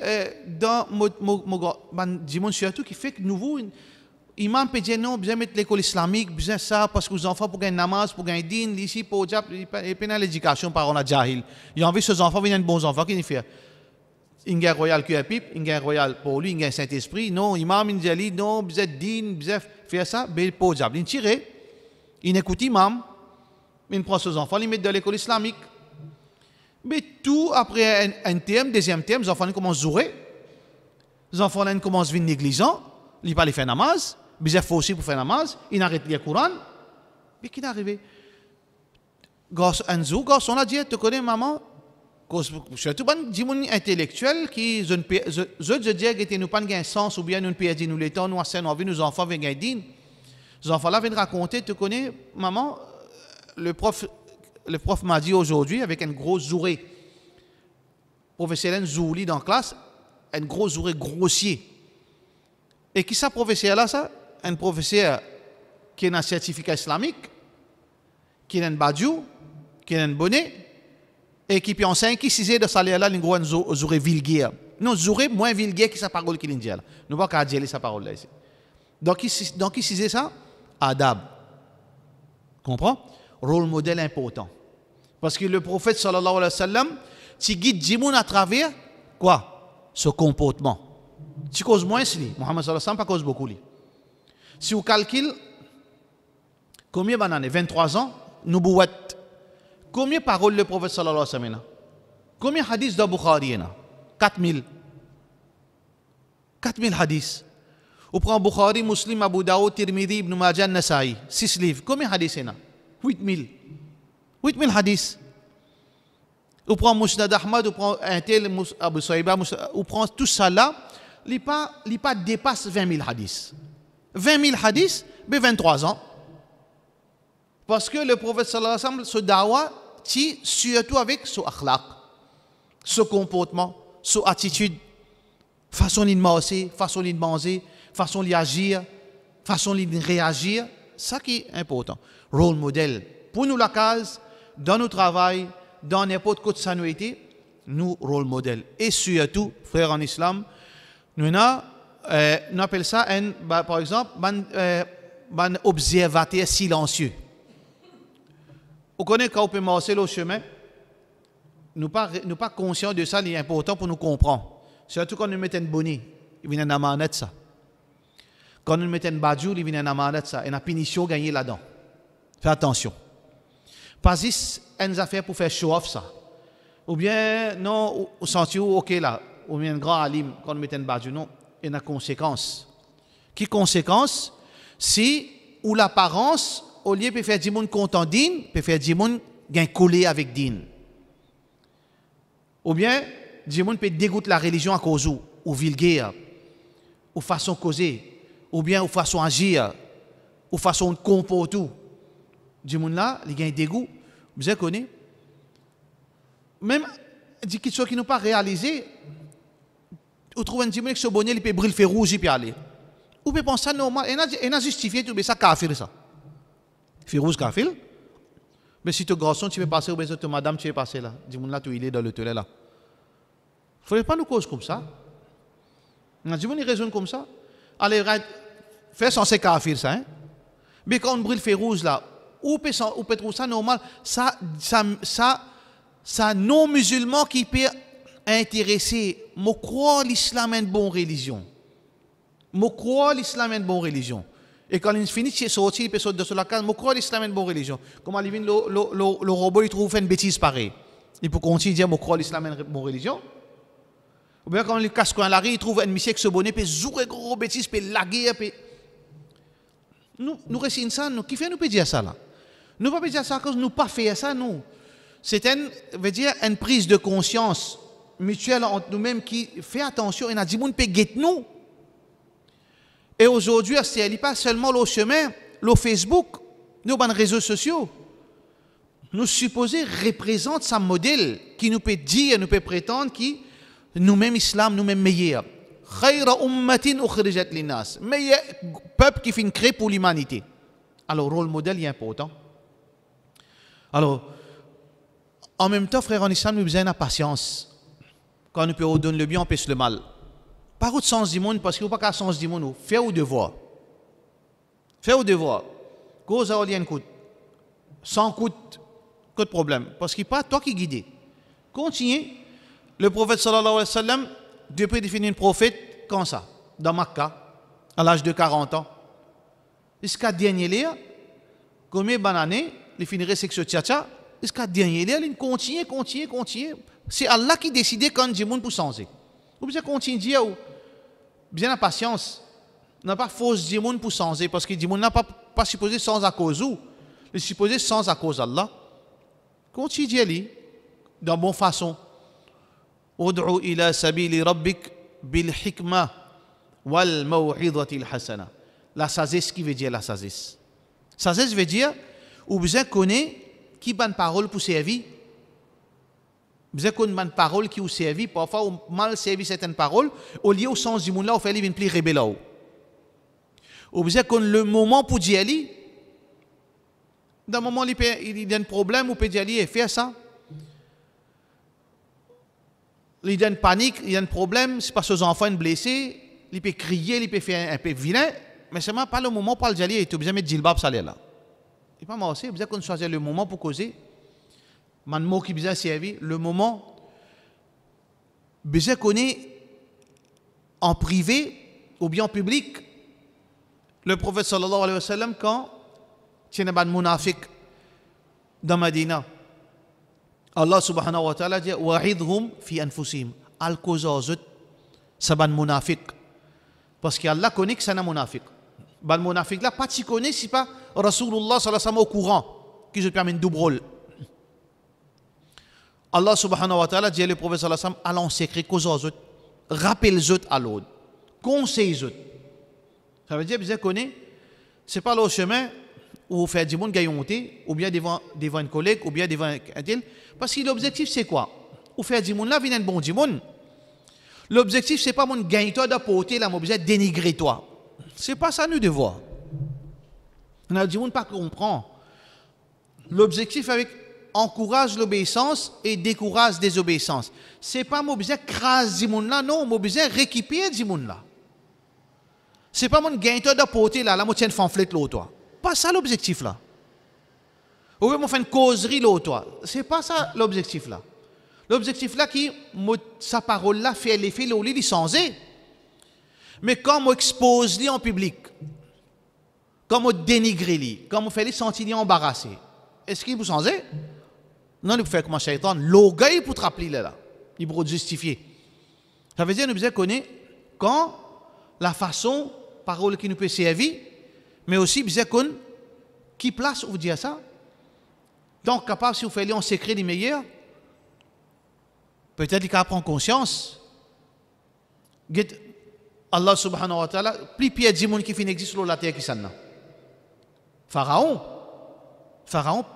dans mon surtout qui fait que nouveau, imam peut dire non, besoin mettre l'école islamique, besoin ça, parce que les enfants pour gagner namaz, pour gagner din, ici pour l'éducation par on a jahil. Il a envie que ces enfants viennent bons enfants, qui fait? Il y a un royal qui est pipe, il y a un royal pour lui, il y a un Saint-Esprit. Non, imam, il dit, non, vous êtes din, vous faire ça, mais pour diable. Il tire, il écoute imam, il prend ses enfants, il met dans l'école islamique. Mais tout après un terme, deuxième terme, les enfants commencent à jouer. Les enfants commencent à venir négligents, ils ne pas les faire namaz, ils ont aussi pour faire namaz, ils arrêtent de lire le Coran. Mais qui est arrivé? Un jour, on a dit, tu connais maman? Surtout des gens intellectuels qui je dis que nous pas un sens ou bien nous perdons nous le temps nous envie nos enfants viennent gagner. Les enfants là viennent raconter, tu connais maman, le prof m'a dit aujourd'hui avec un gros zouré. Professeur Zouli dans la classe, un gros zouré grossier. Et qui ça professeur là ça? Un professeur qui a un certificat islamique, qui a un badjou, qui a un bonnet. Et qui puis en 5 et 6 de salaire là, l'ingro un zouré vulgaire. Non, zouré moins vulgaire que sa parole qu'il dit là. Nous pas qu'à dire sa parole là ici. Donc il 6 ça, adab. Comprends? Rôle modèle important. Parce que le prophète sallallahu alayhi wa sallam, tu guides Jimoun à travers quoi? Ce comportement. Tu causes moins si Mohammed sallallahu alayhi wa sallam pas cause beaucoup li. Si vous calculez combien d'années? 23 ans, nous bouet. Combien de paroles le prophète sallallahu alayhi wa sallam? Combien de hadiths de Bukhari? 4000. 4000 hadiths. Vous prenez Bukhari, Muslim, Abu Daoud, Tirmidhi, Ibn Majah, Nasa'i. 6 livres. Combien de hadiths? 8000. 8000 hadiths. Vous prenez Musnad Ahmad, vous prenez un tel Abu Saïba, vous prenez tout ça là, il ne dépasse 20 000 hadiths. 20 000 hadiths, mais 23 ans. Parce que le prophète sallallahu alayhi wa sallam, ce dawa, surtout avec son akhlaq, ce comportement, son attitude, façon de marcher, façon de manger, façon d'agir, façon de réagir, ça qui est important. Rôle modèle. Pour nous, la case, dans notre travail, dans n'importe quoi de sa nuité, nous, rôle modèle. Et surtout, frères en islam, nous appelons ça, par exemple, un observateur silencieux. Vous connaissez quand on peut marcher le chemin, nous ne pas conscients de ça, c'est important pour nous comprendre. Surtout quand nous mettons une bonnie, il vient un amanette ça. Quand nous mettons une badjou, il vient un amanette ça. Et une punition gagnée là-dedans. Faites attention. Pas juste une affaire pour faire show off ça. Ou bien, non, au senti ok là, ou bien un grand alim, quand nous mettons une badjou, non, il y a une conséquence. Qui conséquence? Si, ou l'apparence, au lieu de faire du monde content din, peut faire du monde gain collé avec din. Ou bien, du monde peut dégoûter la religion à cause ou vulgaire, ou façon causer, ou bien ou façon agir, ou façon de comporter. Du monde là, il gagne dégoût. Vous avez connu? Même des choses qui n'ont pas réalisé, vous trouvez un du monde qui se bonnet, il peut brûler le feu rouge et puis aller. Vous pouvez penser ça normal, et a justifié tout, mais ça kafir ça. Firouz Kafil. Mais si tu es garçon, tu veux passer, ou bien tu madame, tu veux passer là. Dis-moi là, tu es dans le toilette là. Il ne faudrait pas nous causer comme ça. Dis-moi une raison comme ça. Allez, fais censé kafir ça. Hein? Mais quand on brûle le feu rouge là, Ou peut trouver ça normal, ça non-musulman qui peut intéresser. Je crois l'islam est une bonne religion. Je crois l'islam est une bonne religion. Et quand il finit de sortir, il peut sortir de la case, je crois l'islam est une bonne religion. Comment le robot il trouve une bêtise pareille. Il peut continuer à dire, je crois l'islam est une bonne religion. Ou bien quand il casse quand il trouve un monsieur qui se bonnet, il peut jouer gros bêtises, il peut laguer. Nous récitons ça, nous, qui fait nous peut dire ça là? Nous ne pouvons pas dire ça parce que nous pas fait ça, nous. C'est une prise de conscience mutuelle entre nous-mêmes qui fait attention et n'a dit moun peut guetter nous. Et aujourd'hui, ce n'est pas seulement le chemin, le Facebook, nos réseaux sociaux. Nous supposons représenter ce modèle qui nous peut dire, nous peut prétendre qui nous-mêmes islam, nous-mêmes meilleurs. Khayra ummatin ukhrijat linnas. Meilleur peuple qui fait une crée pour l'humanité. Alors, le rôle modèle est important. Alors, en même temps, frère en islam, nous avons besoin de patience. Quand nous pouvons donner le bien, on pêche le mal. Pas de sens du monde, parce qu'il n'y a pas qu'à sens du monde. Faire au devoir. Faire au devoir. Cause à un coup. Sans coûte, pas de problème. Parce qu'il n'est pas toi qui guide. Continuez. Le prophète sallallahu alayhi wa sallam, depuis définir un prophète, comme ça, dans Makkah, à l'âge de 40 ans. Jusqu'à dernier lieu, combien d'années, il finirait section tcha-tcha, jusqu'à dernier lieu, il continue. C'est Allah qui décide quand il monde pour changer. Vous pouvez continuer à bien la patience. N'a pas force du monde pour changer parce que le monde n'a pas supposé sans à cause où. Il est supposé sans à cause d'Allah. Continuez à aller dans bonne façon. Ud'u ila sabili rabbik bil hikma wal maw'idati al hasana. La sagesse qui veut dire la sagesse. Sagesse veut dire ou besoin connaître qui bonne parole pour servir. Besoin connaître bonne parole qui vous servir. Parfois on mal servi certaines paroles au lieu au sens du monde là on fait une plus rebelle là. Ou besoin connaître le moment pour dire aller. Dans le moment il y a un problème ou peut dire aller et faire ça. Il y a une panique, il y a un problème, c'est parce que les enfants sont blessés, il peut crier, il peut faire un peu vilain, mais c'est pas le moment pour le dire, il est obligé de mettre djilbab salé là. Il n'est pas mal, il besoin qu'on choisisse le moment pour causer. Man mot qui besoin servir, le moment, besoin qu'on est en privé ou bien en public. Le prophète sallallahu alayhi wa sallam, quand il y a un munafiq dans Medina, Allah subhanahu wa ta'ala dit wa'idhum fi anfusihim al-kozazut saban munafiq parce qu'Allah connaît que c'est un munafiq. Ban munafiq là pas tu connais si pas Rasulullah sallallahu alayhi wa sallam au courant qui se permet de double rôle. Allah subhanahu wa ta'ala dit le prophète sallallahu alayhi wa sallam allons secret kozazut rappelle-zut à l'autre conseille-zut. Ça veut dire bien connaît c'est pas le chemin ou faire du monde gagnonté, ou bien devant un collègue, ou bien devant un tel. Parce que l'objectif, c'est quoi? Ou faire du monde là, vient un bon du monde. L'objectif, c'est pas mon gagne-toi d'apporter là, mon objet dénigrer toi. C'est pas ça, nous devoir. On a du monde pas comprend. L'objectif avec encourage l'obéissance et décourage la désobéissance. C'est pas mon objet crase du monde là, non, mon objet récupérer du monde là. C'est pas mon gagne-toi d'apporter là, moi tiens fanflette l'autre. Pas ça l'objectif là. Ou bien on fait une causerie l'autre. C'est pas ça l'objectif là. L'objectif là qui sa parole là fait l'effet là où il est changé. Mais quand on expose lui en public, quand on dénigre lui, quand on fait les sentir embarrassé, est-ce qu'il vous changer? Non, il peut faire comme un shaitan, l'orgueil pour te rappeler là. Il peut justifier. Ça veut dire nous besoin connaître quand la façon parole qui nous peut servir. Mais aussi, bien qu'on qui place vous dire ça. Donc, capable, si vous faites en secret les meilleurs, peut-être qu'il prend conscience. Allah subhanahu wa ta'ala, plus pire du monde qui finit existe sur la terre qui s'en a. Pharaon,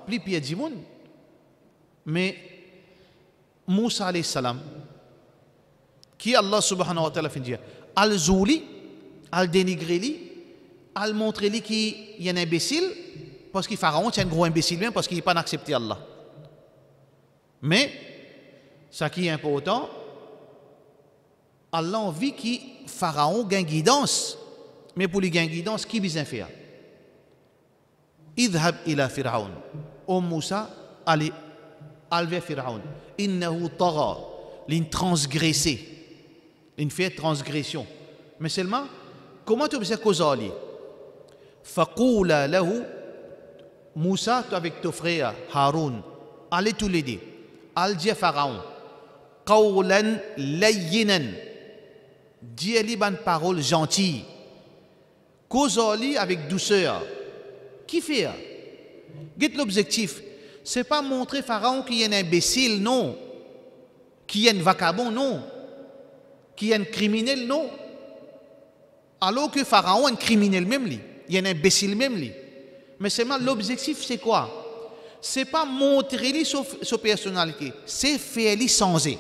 plus pire du monde. Mais Moussa alayhi salam, qui Allah subhanahu wa ta'ala fait dire, al-zouli, al-dénigreli, al montrer lui qu'il y a un imbécile parce qu'il Pharaon c'est un gros imbécile bien parce qu'il n'est pas accepté Allah. Mais ce qui est important, Allah a envie que Pharaon gagne guidance, mais pour lui gagner guidance, qui besoin faire? idhab ila Fir'aun. Ô Moussa, allez vers Fir'aun. Innahu tagha, l'in transgressé, l'in fait transgression. Mais seulement, comment tu observes Kozali? Faqula lahu, Moussa, toi avec ton frère Haroun, allez tous les deux, allez dire Pharaon, qawlan layyinan, dis-lui une parole gentille, Kozali avec douceur. Qui fait? Get l'objectif, c'est pas montrer Pharaon qu'il est un imbécile, non, qu'il est un vagabond, non, qu'il est un criminel, non. Alors que Pharaon est un criminel même, lui. Il est un imbécile même, lui. Mais seulement l'objectif, c'est quoi? C'est pas montrer lui sa personnalité, c'est faire lui changer.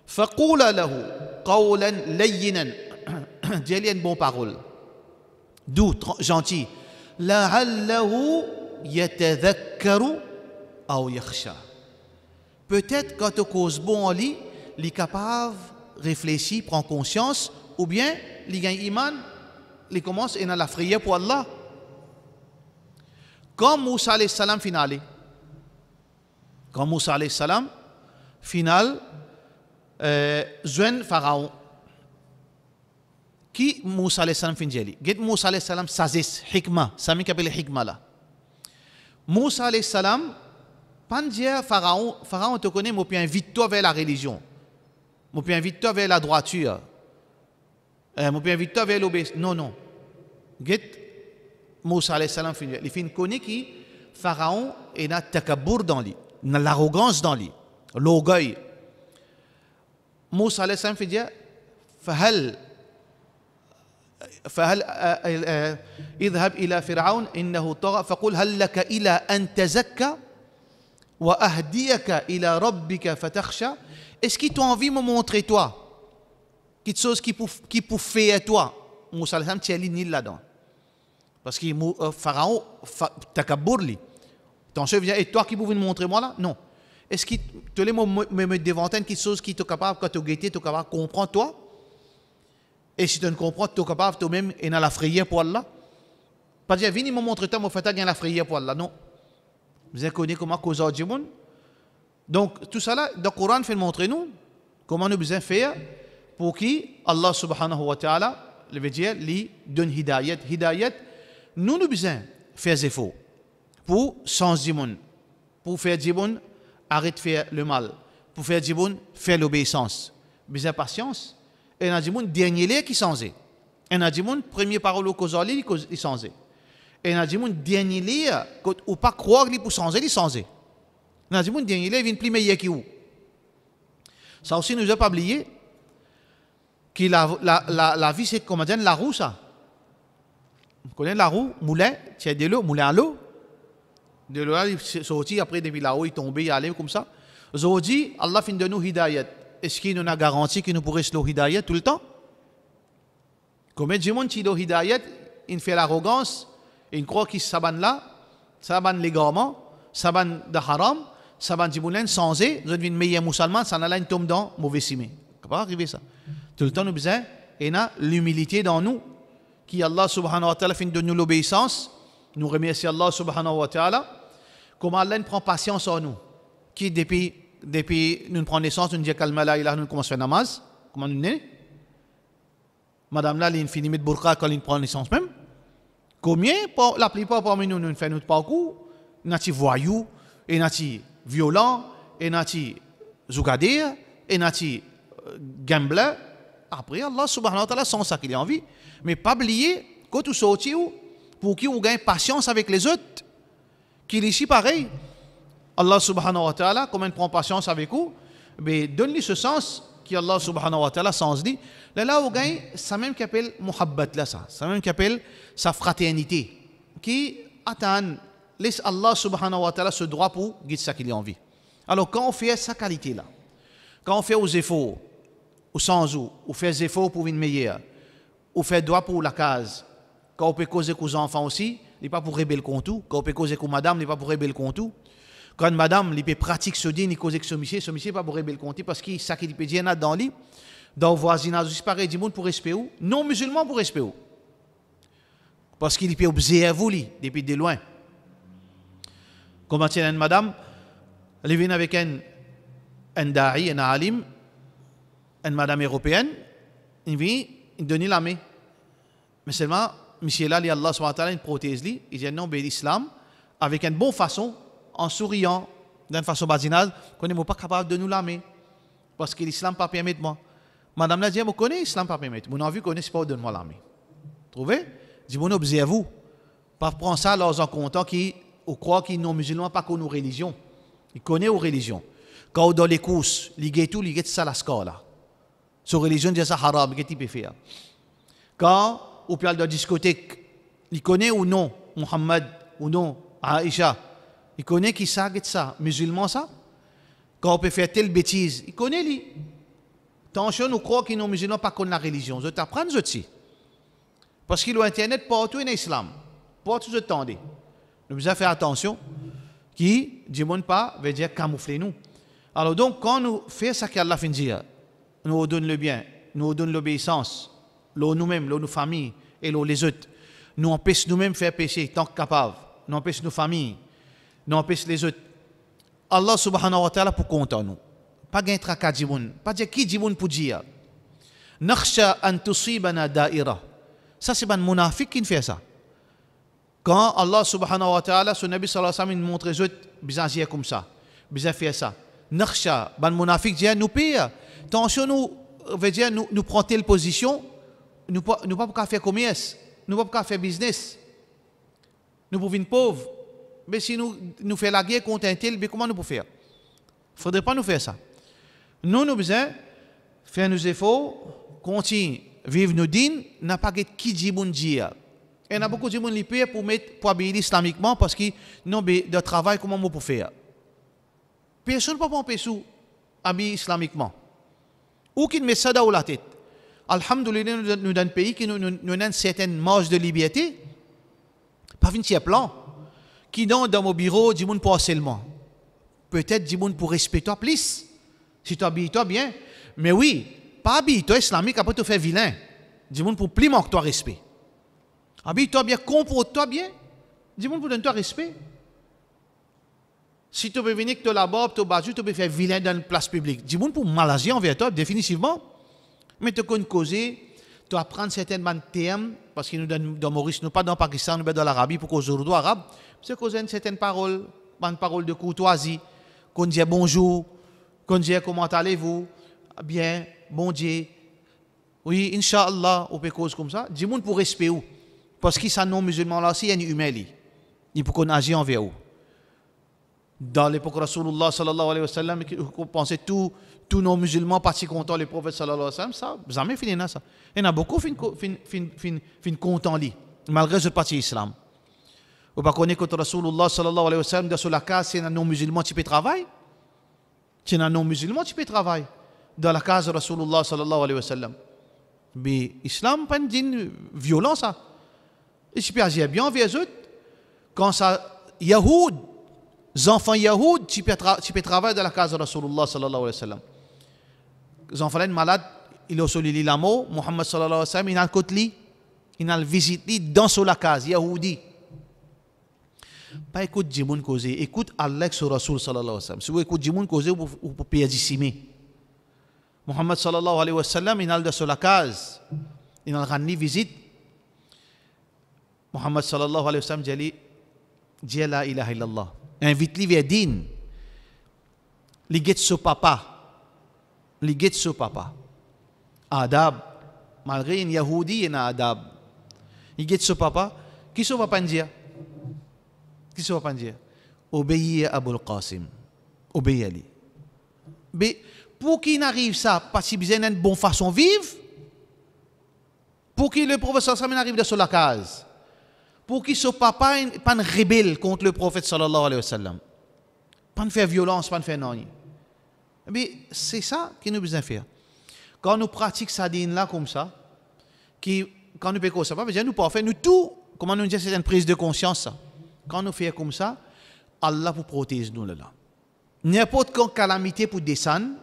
Faqula lahu qawlan layyinan. Dis-lui une bonne parole. Doux, gentil. La'allahu yatadhakkaru aw yakhsha. Peut-être quand tu causes bon en lui, il est capable de réfléchir, prendre conscience, ou bien il gagne iman, il commence à la prière pour Allah. Quand Moussa alayhi salam finale, quand Moussa alayhi salam final, joint Pharaon. Qui Moussa alayhi salam finjeli? Get Moussa alayhi salam sagesse, hikma, ça m'y appelle hikma là. Moussa alayhi salam, pas dire Pharaon, Pharaon te connaît, moi puis invite-toi vers la religion, moi puis invite-toi vers la droiture, moi puis invite-toi vers l'obéissance. Non, non. Get Moussa alayhi salam finjeli. Il fin connaît qui Pharaon est na takabour dans lui, na l'arrogance dans lui, l'orgueil. Moussa alayhi salam fait dire, فهل اذهب إلى فرعون إنه طغى فقل هل لك إلى أن تزكى وأهديك إلى ربك فتخشى. Est-ce qu'il t'a envie de me montrer toi quelque chose qui peut faire toi? Moussa alayhi salam tient l'île là-dedans parce que Pharaon takabour li. Ton chef vient et toi qui pouvais me montrer moi là? Non. Est-ce qu'il te les me devant quelque chose qui est capable quand tu guetter, tu es capable de comprendre toi? Et si tu ne comprends pas, tu es capable toi-même et dans la frayeur pour Allah. Pas dire, viens me montrer toi, moi, fais la frayeur pour Allah. Non. Vous avez connu comment cause du monde. Donc, tout ça là, dans le Coran, fait montrer nous comment nous devons faire pour qui Allah subhanahu wa ta'ala, le veut dire, lui donne hidayat. Hidayat, nous devons faire des efforts pour changer du monde, pour faire du monde, arrêter de faire le mal, pour faire du monde, faire l'obéissance. Besoin de patience. Et il y a des gens dernier lait qui changent. Et il y a des gens premier parole au causali qui changent. Et il y a des gens dernier lait ou pas croire qu'il pour changer, il change. Il y a des gens dernier lait viennent plus meilleur que vous. Ça aussi nous a pas oublié que la vie c'est comment dire la roue ça. Vous connaissez la roue, moulin, tu as de l'eau, moulin à l'eau. De l'eau il sorti après depuis la roue il tombé, il allait comme ça. Aujourd'hui Allah fin de nous hidayat. Est-ce qu'il nous a garanti que nous pourrions se l'hidayat tout le temps? Combien de gens qui ont l'hidayat, ils font l'arrogance, ils croient qu'ils s'abannent là, s'abannent légalement, s'abannent de haram, s'abannent du moulin, sans eux, nous devenons meilleurs musulmans, ça n'a pas tombe dans mauvais simé. Ça peut arriver ça. Tout le temps, nous avons besoin, et l'humilité dans nous, qui Allah subhanahu wa ta'ala fait de nous l'obéissance, nous remercions Allah subhanahu wa ta'ala, comment Allah prend patience en nous, qui depuis nous prenons naissance, nous disons calme là, nous commençons à faire namaz. Comment nous sommes? Madame là, elle finit de burqa quand elle prend naissance même. Combien, la plupart parmi nous, nous faisons notre parcours, nous sommes voyous, et nous sommes violents, et nous sommes zougadir, et nous sommes gamblers. Après, Allah subhanahu wa ta'ala sent ça qu'il a envie. Mais pas oublier, quand tu sortis, pour qu'il gagne patience avec les autres, qu'il est ici pareil. Allah subhanahu wa ta'ala, comme il prend patience avec vous, mais donne-lui ce sens qui Allah subhanahu wa ta'ala sens dit. Là, où gagne, ça même qu'appelle muhabbat là, ça même qu'appelle sa fraternité, qui attend, laisse Allah subhanahu wa ta'ala ce droit pour guider ça qu'il a envie. Alors, quand on fait sa qualité là, quand on fait aux efforts, ou sans ou fait des efforts pour une meilleure, ou fait droit pour la case, quand on peut causer aux enfants aussi, il n'est pas pour rébeller contre tout, quand on peut causer aux madame, il n'est pas pour rébeller contre tout. Quand madame, il peut pratiquer ce din, il cause avec ce monsieur n'est pas pour rébeller contre parce qu'il ça qu'il peut dire dans lui, dans le voisinage aussi pareil du monde pour respect ou non musulman pour respect ou parce qu'il peut observer vous depuis de loin Comme une madame, elle vient avec un da'i, un alim, une madame européenne, il vient, il donne la main. Mais seulement, monsieur là, Allah subhanahu wa ta'ala, il protège lui, il dit non, mais l'islam, avec une bonne façon, en souriant, d'une façon badinale, qu'on n'est pas capable de nous la main. Parce que l'islam pas permet de moi. Madame l'a dit, vous connaissez l'islam pas permet. Mon envie connaît pas de moi la main. Trouvez? Dis bon observez-vous. Pas prendre ça lors en comptant qui ou croit qu'ils non musulmans pas qu'on nos religions. Ils connaissent aux religions. Quand dans les courses, ils guettent tout, ils guettent ça la scala. Sur religion dit ça haram, qu'est-ce qu'il peut faire? Quand au pial de la discothèque, ils connaissent ou non Muhammad ou non Aïcha. Ils connaissent qui ça guette ça, musulman ça. Quand on peut faire telle bêtise, ils connaissent lui. Attention, nous croyons qu'ils non musulmans pas qu'on la religion. Je t'apprends aussi. Parce qu'il y a Internet partout en islam. Partout, je t'entends. Nous devons faire attention. Qui, dit pas, veut dire camoufler nous. Alors donc, quand nous faisons ça qu'Allah fait dire, nous donne le bien, nous donne l'obéissance, nous-mêmes, nos familles et les autres, nous empêchons nous-mêmes de faire péché tant que capable, nous empêchons nos familles, nous empêchons les autres. Allah subhanahu wa ta'ala pour compter nous. Pas gain tracas djimoun, pas dire qui djimoun pour dire. Nakhsha an tusibana da'ira. Ça c'est un monafik qui fait ça. Quand Allah subhanahu wa ta'ala, son Nabi sallallahu alayhi wa sallam, montre les autres, bizarre comme ça, bizarre faire ça. Nakhsha, ban monafik dit nous pire. Attention, nous veut dire nous prendre telle position, nous pas faire commerce, nous pas faire business. Nous pouvons être pauvres. Mais si nous faisons la guerre contre un tel, comment nous pouvons faire? Il ne faudrait pas nous faire ça. Nous besoin faire nos efforts, continuer, vivre nos dînes, n'a pas qui dit bon dire. Et il y a beaucoup de gens qui payent pour habiller islamiquement parce qu'ils n'ont pas de travail, comment on peut faire. Personne ne peut pas empêcher habiller islamiquement. Ou qui met ça dans la tête. Alhamdulillah, nous sommes dans un pays qui nous donne une certaine marge de liberté. Pas un tiers plan. Qui dans mon bureau, dit pour harcèlement. Peut-être dit pour respecter toi plus. Si tu habilles toi bien. Mais oui, pas habiller toi islamique après te faire vilain. Dit pour plus manquer toi respect. Habille toi bien, comporte-toi bien. Dis pour donner toi respect. Si tu veux venir que tu là-bas, tu vas faire vilain dans une place publique. Dis pour malaisier envers toi, définitivement. Mais tu connais causer, tu apprends certains termes, parce que nous dans Maurice, nous pas dans le Pakistan, nous sommes dans l'Arabie, pour causer au arabe. C'est causer une certaine parole, une parole de courtoisie, qu'on dit bonjour, qu'on dit comment allez-vous, bien, bon Dieu. Oui, Inch'Allah, on peut causer comme ça. Dis pour respect où. Parce que ça non musulman là aussi, il y a une humain. Il faut qu'on agisse envers eux. Dans l'époque Rasulullah sallallahu alayhi wa sallam, vous pensez tous nos musulmans partis contents le prophète sallallahu alayhi wa sallam, ça, jamais fini là ça. Il y en a beaucoup fin contents lui, malgré ce parti islam. Vous ne connaissez que Rasulullah sallallahu alayhi wa sallam, dans la case, c'est un non-musulman qui peut travailler. C'est un non-musulman qui peut travailler. Dans la case de Rasulullah sallallahu alayhi wa sallam. Mais l'islam, pas une violence ça. Et tu peux agir bien envers eux. Quand ça, Yahoud, les enfants Yahoud, tu peux travailler dans la case de Rasulullah sallallahu alayhi wa sallam. Les enfants malades, il a solili la mort, Muhammad sallallahu alayhi wa sallam, il a le côté, il a le visité dans la case, Yahoudi. Pas écoute Djimoun cause, écoute Allah sur Rasul sallallahu alayhi wa sallam. Si vous écoutez Djimoun cause, vous pouvez payer d'ici. Muhammad sallallahu alayhi wa sallam, il a dans la case, il a rendu visite. Muhammad sallallahu alayhi wa sallam dit la ilaha illallah. Invite-lui vers din. Li get so papa. Li get so papa. Adab. Malgré un Yahudi, il y a adab. Li get so papa. Qui so papa dire? Qui so papa dire? Obéis à Abul Qasim. Obéis à lui. Mais pour qu'il n'arrive ça, parce qu'il besoin d'une bonne façon de vivre, pour que le professeur Samin arrive de sur la case, pour qu'il soit pas un rebelle contre le prophète sallallahu alayhi wa sallam. Pas de faire violence, pas de faire non. Mais c'est ça que nous devons faire. Quand nous pratiquons ça là comme ça, quand nous faisons ça, nous pouvons faire nous tout, comment nous dire, c'est une prise de conscience. Ça. Quand nous faisons comme ça, Allah vous protège nous là. N'importe quelle calamité pour descendre,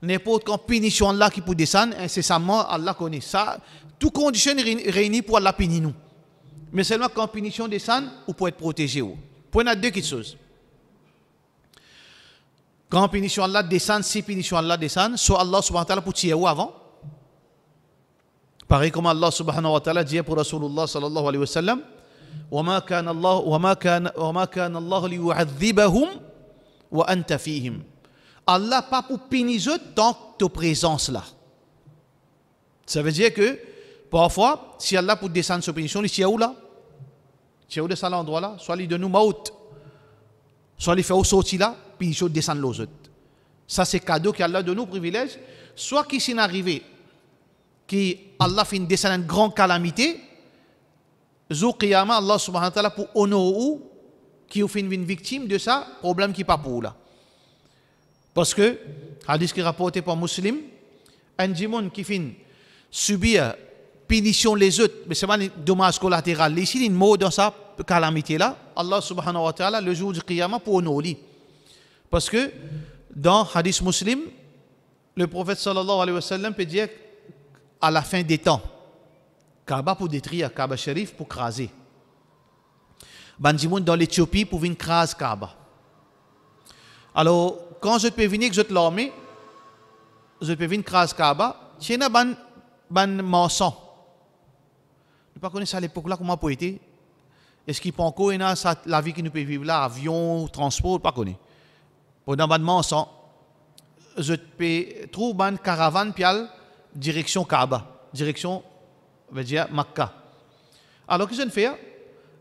n'importe quelle punition là qui peut descendre, incessamment, Allah connaît ça. Toutes conditions réunies pour Allah punir nous. Mais seulement quand punition descend, vous pouvez être protégé. Pour nous, deux petites choses. Quand punition Allah descend, si punition Allah descend, soit Allah subhanahu wa ta'ala pour tirer ou avant. Pareil comme Allah subhanahu wa ta'ala dit pour Rasulullah sallallahu alayhi wa sallam, وما كان الله ليعذبهم وأنت فيهم. Allah pas pour punir eux tant que ta présence là. Ça veut dire que parfois, si Allah pour descendre sur punition, il est où là? Il est où de cet endroit là? Soit il donne nous maut, soit il fait au sortir là, puis il descend les autres. Ça c'est cadeau qu'Allah donne nous privilège. Soit qui s'est arrivé, qui Allah fait une descendre une grande calamité. Zou Qiyamah, Allah subhanahu wa ta'ala pour honorer ou qui ont fait une victime de ça, problème qui n'est pas pour là. Parce que, hadith qui est rapporté par Muslim, un dimon qui fait subir punition les autres, mais c'est pas un dommage collatéral. Ici, il y a une mot dans sa calamité là, Allah subhanahu wa ta'ala, le jour du Qiyamah pour honorer. Parce que, dans hadith Muslim, le prophète sallallahu alayhi wa sallam peut dire à la fin des temps, Kaaba pour détruire, Kaaba Sharif pour craser. Bandimoun dans l'Éthiopie pour venir craser Kaaba. Alors, quand je peux venir avec l'armée, je peux venir craser Kaaba, c'est un mensonge. Je ne sais pas ça à l'époque là, comment ça peut être. Est-ce qu'il peut encore y avoir la vie qui nous peut vivre là, avion, transport, je ne sais pas connaître. Pendant un mensonge, je peux trouver une caravane pial direction Kaaba, direction veut dire Makkah. Alors, qu'est-ce que je fais?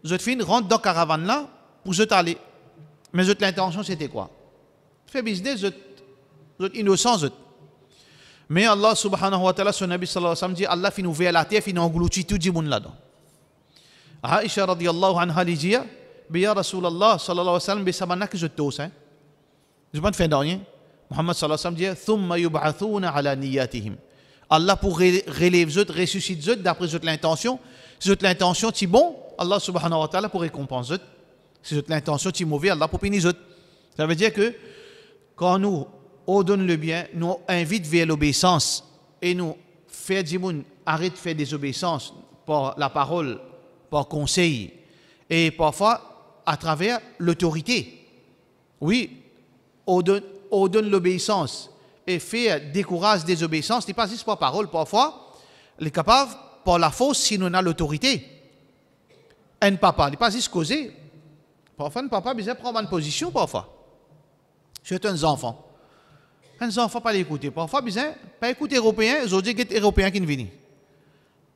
Je fais une rentre dans la caravane là pour je t'aller. Mais l'intention c'était quoi? Je fais business, je suis innocent. Mais Allah subhanahu wa ta'ala, son Nabi sallallahu alayhi wa sallam dit Allah fait ouvrir la terre, fait engloutir tout le monde là-dedans. Aisha radiyallahu anha dit Ya Rasulallah sallallahu alayhi wa sallam, mais ça m'a que je t'ose. Je ne vais pas te faire de rien. Muhammad sallallahu alayhi wa sallam dit Thumma yub'athuna ala niyatihim. Allah pour relever eux, ressusciter eux d'après l'intention. Si l'intention est bon, Allah subhanahu wa ta'ala pour récompenser eux. Si l'intention est mauvaise, Allah pour punir eux. Ça veut dire que quand nous ordonnons le bien, nous invitons vers l'obéissance et nous faisons du monde arrête de faire des obéissances par la parole, par conseil et parfois à travers l'autorité. Oui, ordonne l'obéissance et fait décourage des obéissances, ce n'est pas juste par parole, parfois, il est capable, par la force, si nous avons l'autorité. Un papa, il n'est pas juste causé. Parfois, un papa, il prend une position, parfois. C'est un enfant. Un enfant, pas l'écouter. Parfois, il pas écouter Européens, aujourd'hui, il y a des Européens qui viennent.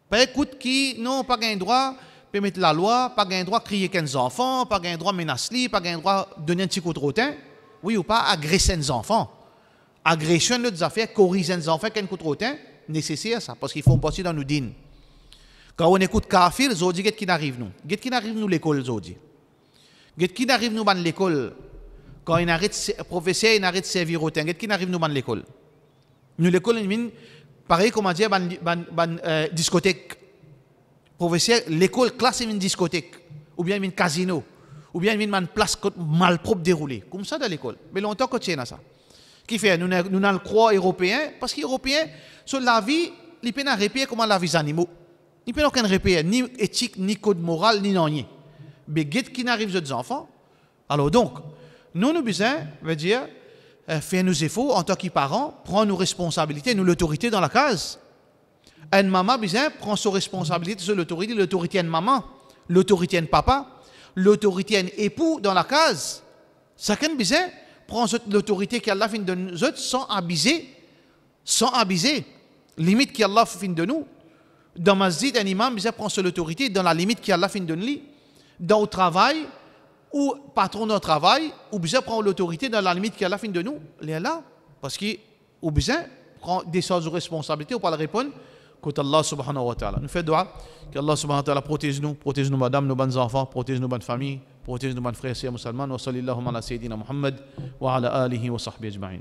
Pas écouter qui, non, pas gain droit, peut mettre la loi, pas gain droit crier 15 enfants, pas gain droit menacer, pas gain droit donner un petit coup de rotin. Oui ou pas, agresser les enfants. Agression de nos affaires, corriger les enfants, qu'un coup de rotin, nécessaire ça, parce qu'ils font partie dans nos dînes. Quand on écoute Kafir, Zodi, qu'est-ce qui n'arrive nous? Qu'est-ce qui n'arrive nous l'école, Zodi? Qu'est-ce qui n'arrive nous dans l'école? Quand il arrête, professeur, il arrête de servir rotin, qu'est-ce qui n'arrive nous dans l'école? Nous, l'école, pareil, comme on dit, discothèque. Professeur, l'école, classe, une discothèque, ou bien une casino, ou bien une place mal propre déroulée. Comme ça dans l'école. Mais longtemps qu'on tient à ça. Qui fait, nous avons le croix européen, parce que les Européens, sur la vie, ils peuvent répéter comment la vie des animaux. Ils ne peuvent aucun répéter, ni éthique, ni code moral, ni rien. Mais qu'est-ce qui n'arrive aux enfants? Alors donc, nous avons besoin, veut dire, faire nos efforts en tant que parents, prendre nos responsabilités, nous l'autorité dans la case. Une maman, besoin, prend ses responsabilités sur l'autorité de maman, l'autorité de papa, l'autorité de époux dans la case. Chacun besoin prend l'autorité qu'Allah fin de nous sans abuser. Limite qu'Allah fin de nous. Dans masjid, un imam prend l'autorité dans la limite qu'Allah fin de lui. Dans le travail, ou patron d'un travail, ou besoin prend l'autorité dans la limite qu'Allah fin de nous. Il est là. Parce qu'il besoin prend des sortes de responsabilités, ou pas le répondre. Côté Allah subhanahu wa ta'ala. Nous faisons dua qu'Allah subhanahu wa ta'ala protège nous madame, nos bonnes enfants, protège nos bonnes familles, protège nos bonnes frères et sœurs musulmans. Wa sallallahu ala sayyidina Muhammad wa ala alihi wa sahbihi ajma'in.